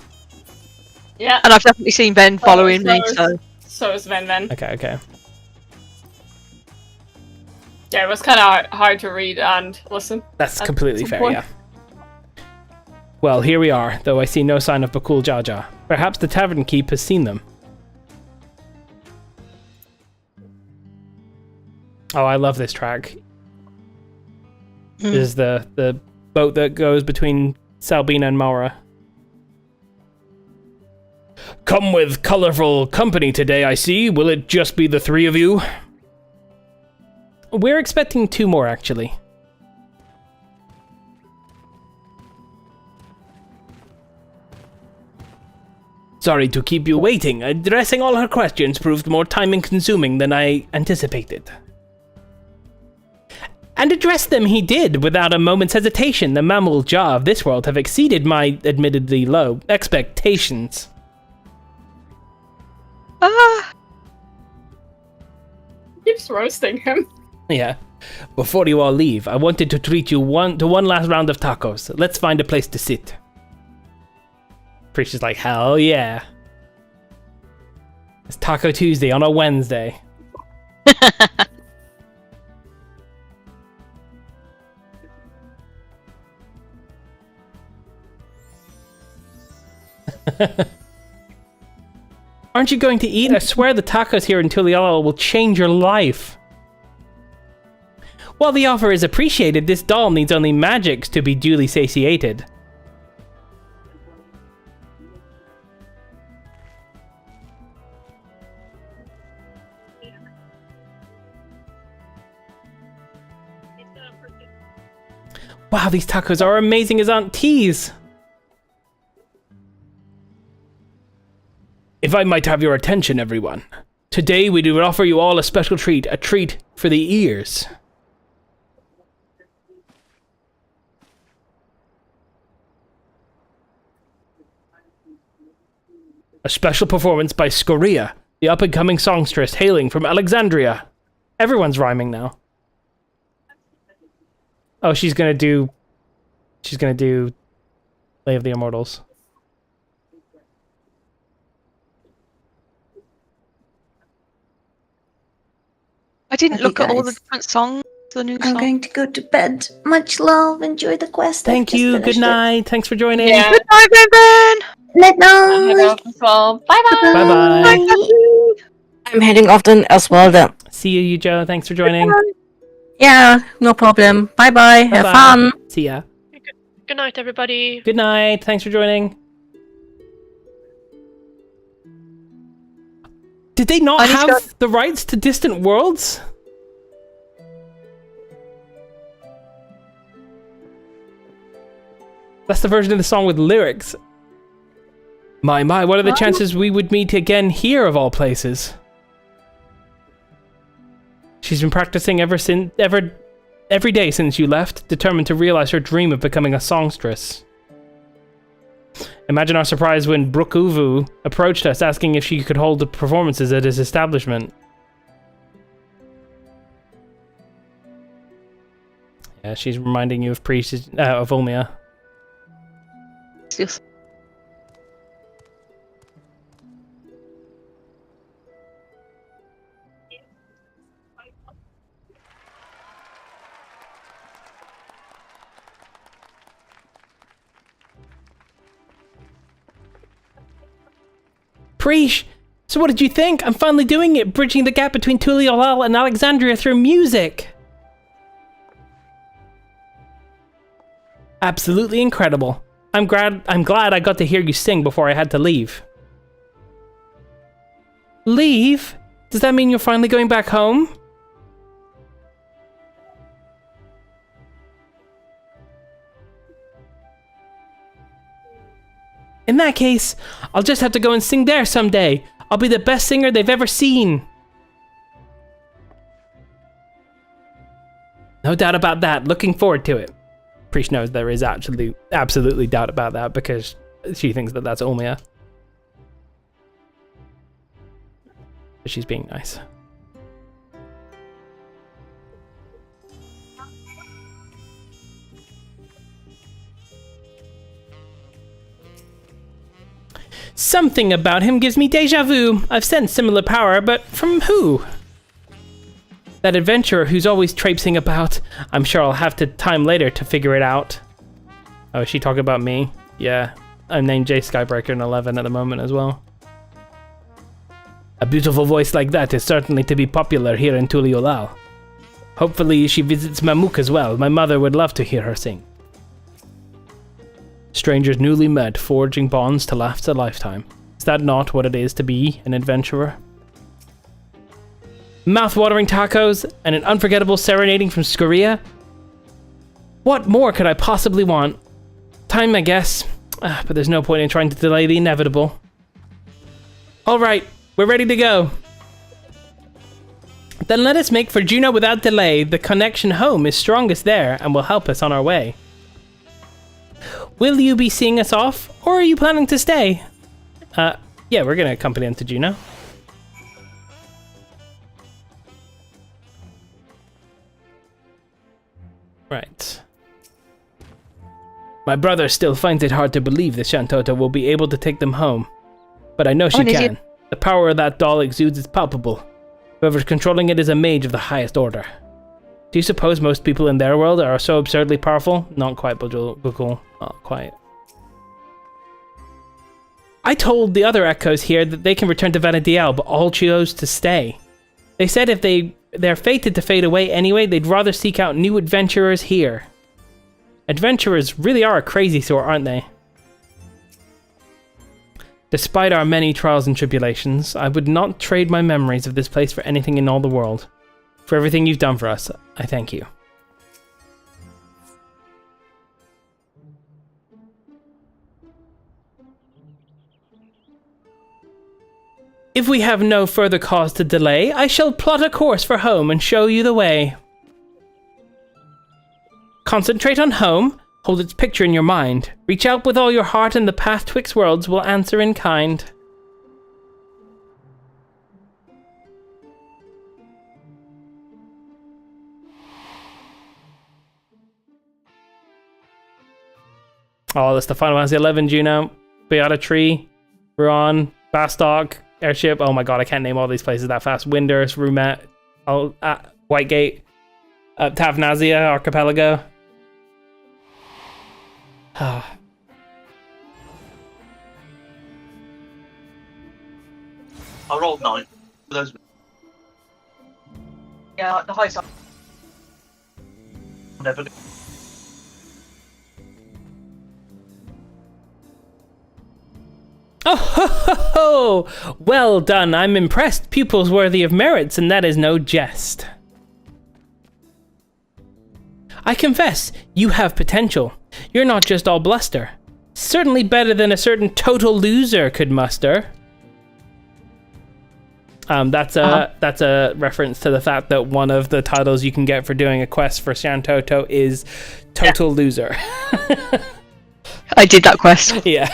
Yeah. And I've definitely seen Ben following me, so... So is Ven then. Okay. Yeah, it was kind of hard to read and listen. That's completely some fair, point. yeah. Well, here we are, though I see no sign of Bakul Jaja. Perhaps the Tavern Keep has seen them. Oh, I love this track. This is the boat that goes between Salbina and Maura. Come with colorful company today, I see. Will it just be the three of you? We're expecting 2 more, actually. Sorry to keep you waiting. Addressing all her questions proved more time-consuming than I anticipated. And address them he did, without a moment's hesitation. The mammal jaw of this world have exceeded my admittedly low expectations. Keeps roasting him. Yeah. Before you all leave, I wanted to treat you to one last round of tacos. Let's find a place to sit. Preacher's like, hell yeah. It's Taco Tuesday on a Wednesday. Aren't you going to eat? I swear the tacos here in Tuliala will change your life. While the offer is appreciated, this doll needs only magics to be duly satiated. Wow, these tacos are amazing as Aunt T's. If I might have your attention, everyone. Today we do offer you all a special treat, a treat for the ears. A special performance by Scoria, the up-and-coming songstress hailing from Alexandria. Everyone's rhyming now. Oh, she's gonna do Lay of the Immortals. I didn't look at all the different songs, the new songs. I'm going to go to bed. Much love. Enjoy the quest. Thank you. Good night. Thanks for joining. Yeah. Good night, Ben. Night night. Well, bye-bye. Bye-bye. I'm heading off then as well then. See you, Joe. Thanks for joining. Yeah, no problem. Bye bye. Have Bye-bye. fun. See ya. Good night, everybody. Good night. Thanks for joining. Did they not have the rights to Distant Worlds? That's the version of the song with lyrics. My, what are the chances we would meet again here of all places? She's been practicing every day since you left, determined to realize her dream of becoming a songstress. Imagine our surprise when Brookuvu approached us asking if she could hold the performances at his establishment. Yeah, she's reminding you of of Ulmia. Yes. Preesh! So what did you think? I'm finally doing it, bridging the gap between Tuliolal and Alexandria through music! Absolutely incredible. I'm glad I got to hear you sing before I had to leave. Leave? Does that mean you're finally going back home? In that case, I'll just have to go and sing there someday. I'll be the best singer they've ever seen. No doubt about that. Looking forward to it. Priest knows there is actually absolutely doubt about that because she thinks that that's Ulmia. But she's being nice. Something about him gives me deja vu. I've sensed similar power, but from who? That adventurer who's always traipsing about. I'm sure I'll have to time later to figure it out. Oh, is she talking about me? Yeah. I'm named Jay Skybreaker in 11 at the moment as well. A beautiful voice like that is certainly to be popular here in Tuliolal. Hopefully she visits Mamuk as well. My mother would love to hear her sing. Strangers newly met, forging bonds to last a lifetime. Is that not what it is to be an adventurer? Mouth-watering tacos and an unforgettable serenading from Skoria? What more could I possibly want? Time, I guess. But there's no point in trying to delay the inevitable. Alright, we're ready to go. Then let us make for Juno without delay. The connection home is strongest there and will help us on our way. Will you be seeing us off, or are you planning to stay? Yeah, we're gonna accompany him to Juno. Right. My brother still finds it hard to believe that Shantota will be able to take them home. But I know she can. The power of that doll exudes is palpable. Whoever's controlling it is a mage of the highest order. Do you suppose most people in their world are so absurdly powerful? Not quite, Bukul. Not quite. I told the other echoes here that they can return to Vanadiel, but all chose to stay. They said if they're fated to fade away anyway, they'd rather seek out new adventurers here. Adventurers really are a crazy sort, aren't they? Despite our many trials and tribulations, I would not trade my memories of this place for anything in all the world. For everything you've done for us, I thank you. If we have no further cause to delay, I shall plot a course for home and show you the way. Concentrate on home, hold its picture in your mind. Reach out with all your heart and the path twixt worlds will answer in kind. Oh, that's the Final Fantasy 11, Juno. Beata Tree, Ruan, Bastok, Airship. Oh my god, I can't name all these places that fast. Windurst, Rumet, Whitegate, Tavnazia, Archipelago. I rolled 9. Those. Yeah, the highest. Never. Oh ho ho ho! Well done, I'm impressed. Pupils worthy of merits, and that is no jest. I confess, you have potential. You're not just all bluster. Certainly better than a certain total loser could muster. That's a reference to the fact that one of the titles you can get for doing a quest for Shantoto is Total Loser. I did that quest. Yeah.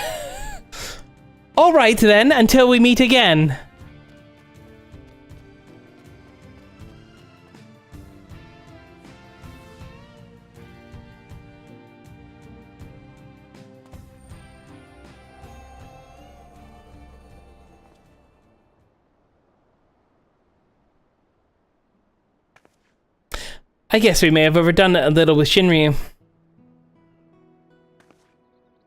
All right then, until we meet again. I guess we may have overdone it a little with Shinryu.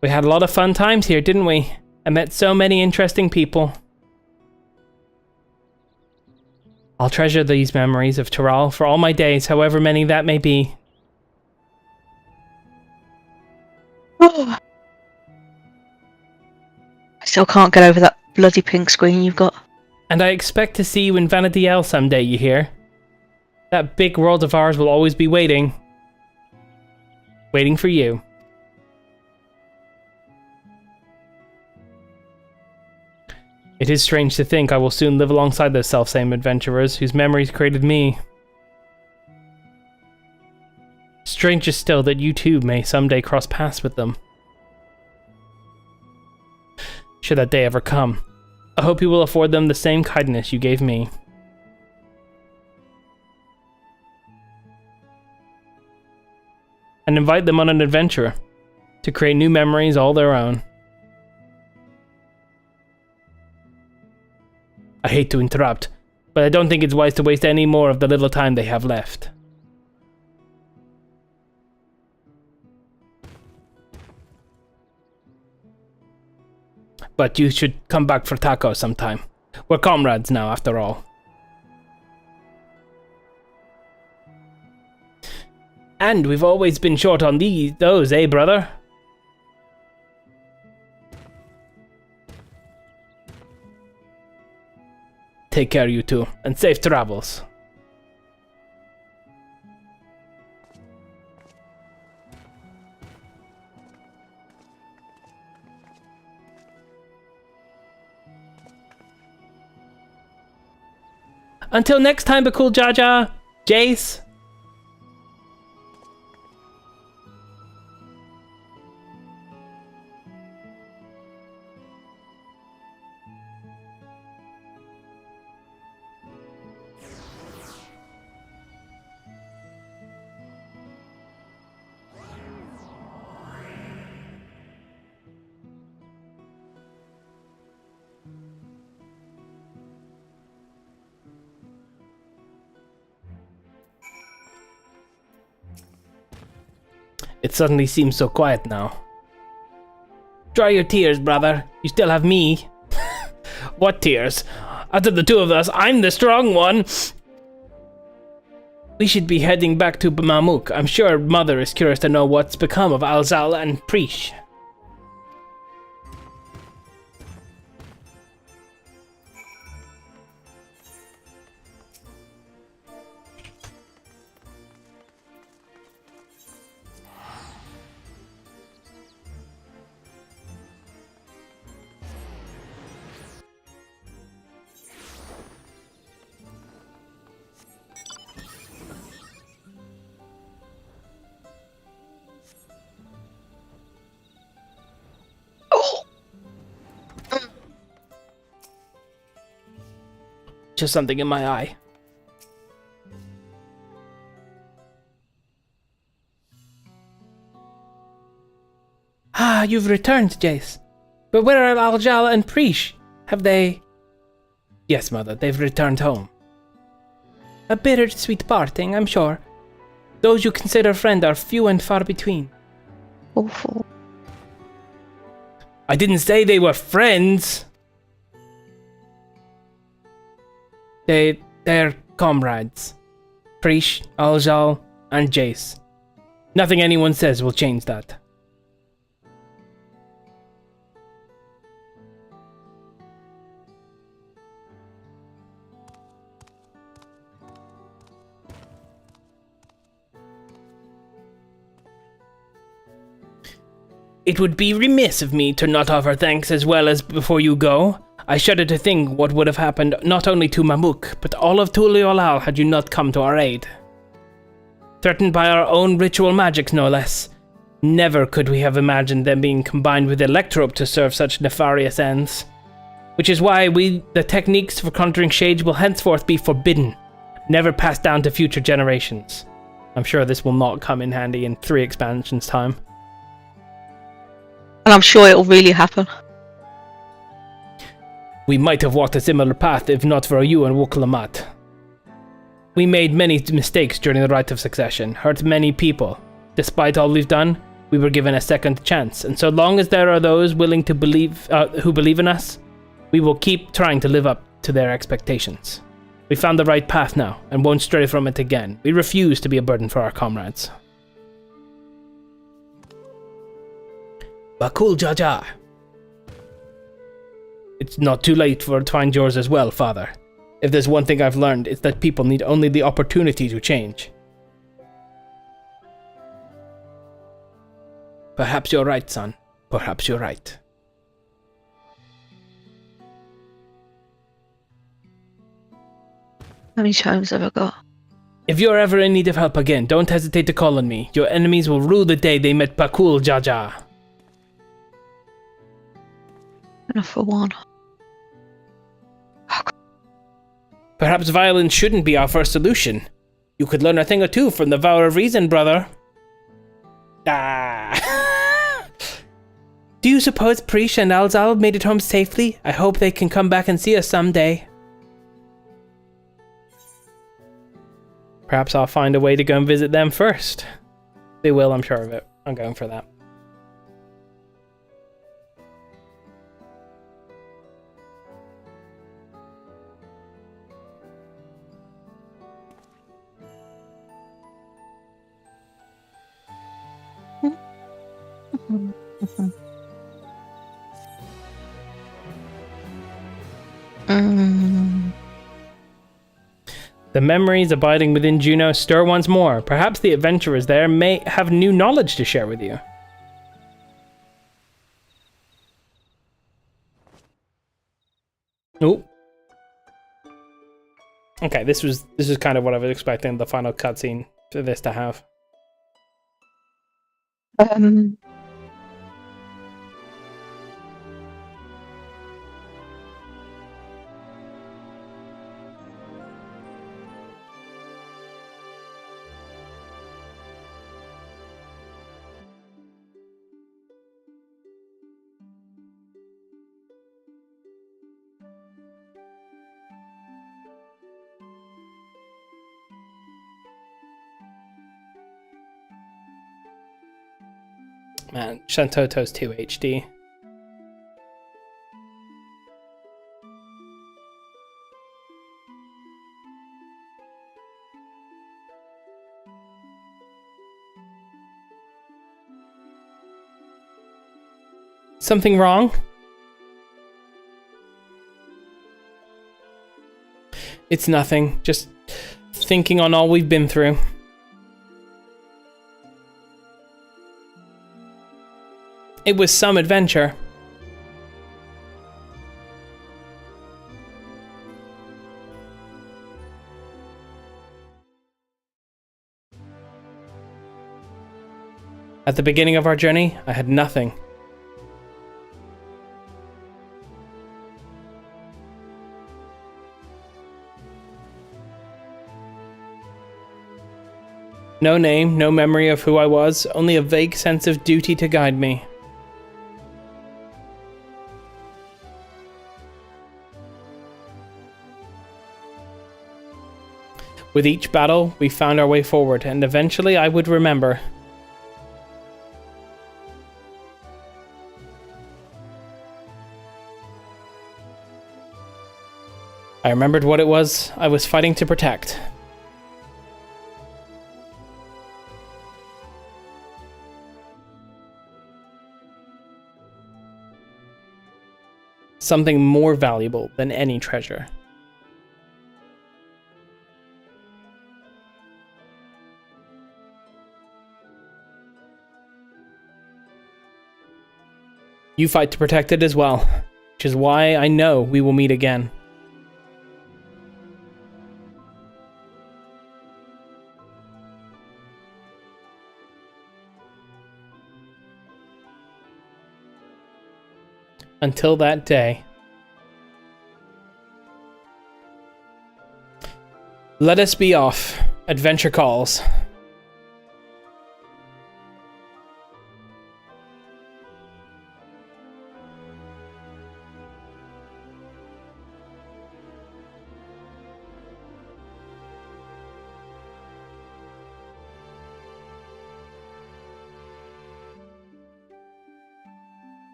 We had a lot of fun times here, didn't we? I met so many interesting people. I'll treasure these memories of Tural for all my days, however many that may be. Oh. I still can't get over that bloody pink screen you've got. And I expect to see you in Vanadiel someday, you hear? That big world of ours will always be waiting. Waiting for you. It is strange to think I will soon live alongside those selfsame adventurers whose memories created me. Stranger still that you too may someday cross paths with them. Should that day ever come, I hope you will afford them the same kindness you gave me. And invite them on an adventure to create new memories all their own. I hate to interrupt, but I don't think it's wise to waste any more of the little time they have left. But you should come back for tacos sometime. We're comrades now, after all. And we've always been short on those, eh, brother? Take care, you two, and safe travels. Until next time, Bakul Jaja, Jace. It suddenly seems so quiet now. Dry your tears, brother. You still have me. What tears? Out of the two of us, I'm the strong one. We should be heading back to Mamuk. I'm sure Mother is curious to know what's become of Alzal and Preesh. Just something in my eye. Ah, you've returned, Jace. But where are Aljal and Preesh? Have they... Yes, Mother, they've returned home. A bittersweet parting, I'm sure. Those you consider friend are few and far between. Awful. I didn't say they were friends. They're comrades. Preesh, Aljal, and Jace. Nothing anyone says will change that. It would be remiss of me to not offer thanks as well as before you go. I shudder to think what would have happened not only to Mamuk, but all of Tuliolal had you not come to our aid. Threatened by our own ritual magics, no less. Never could we have imagined them being combined with Electrope to serve such nefarious ends. Which is why the techniques for conjuring shades will henceforth be forbidden, never passed down to future generations. I'm sure this will not come in handy in 3 expansions time. And I'm sure it'll really happen. We might have walked a similar path if not for you and Wukalamat. We made many mistakes during the Rite of Succession, hurt many people. Despite all we've done, we were given a second chance, and so long as there are those willing to believe, who believe in us, we will keep trying to live up to their expectations. We found the right path now, and won't stray from it again. We refuse to be a burden for our comrades. Bakul Jaja. It's not too late to find yours as well, Father. If there's one thing I've learned, it's that people need only the opportunity to change. Perhaps you're right, son. Perhaps you're right. How many chimes have I got? If you're ever in need of help again, don't hesitate to call on me. Your enemies will rue the day they met Pakul Jaja. Enough for one. Perhaps violence shouldn't be our first solution. You could learn a thing or two from the Vow of Reason, brother. Do you suppose Prisha and Alzal made it home safely? I hope they can come back and see us someday. Perhaps I'll find a way to go and visit them first. They will, I'm sure of it. I'm going for that. The memories abiding within Juno stir once more. Perhaps the adventurers there may have new knowledge to share with you. Oh. Okay, this is kind of what I was expecting the final cutscene for this to have. Man, Shantoto's too HD. Something wrong? It's nothing. Just thinking on all we've been through. It was some adventure. At the beginning of our journey, I had nothing. No name, no memory of who I was, only a vague sense of duty to guide me. With each battle, we found our way forward, and eventually I would remember. I remembered what it was I was fighting to protect. Something more valuable than any treasure. You fight to protect it as well, which is why I know we will meet again. Until that day. Let us be off. Adventure calls.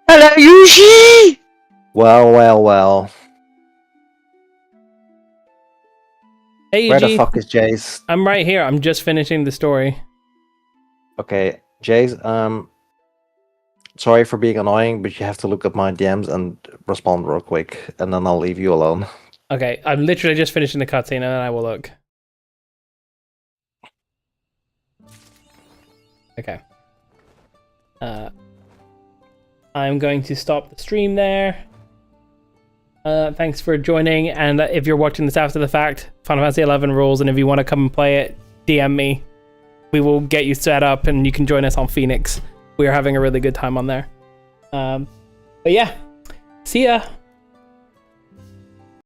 Hello, Yuji! Well. Hey, Where the Yuji. fuck is Jace? I'm right here. I'm just finishing the story. Okay, Jace, sorry for being annoying, but you have to look at my DMs and respond real quick, and then I'll leave you alone. Okay, I'm literally just finishing the cutscene and then I will look. Okay. I'm going to stop the stream there. Thanks for joining. And if you're watching this after the fact, Final Fantasy 11 rules, and if you want to come and play it, DM me. We will get you set up, and you can join us on Phoenix. We are having a really good time on there. But yeah, see ya.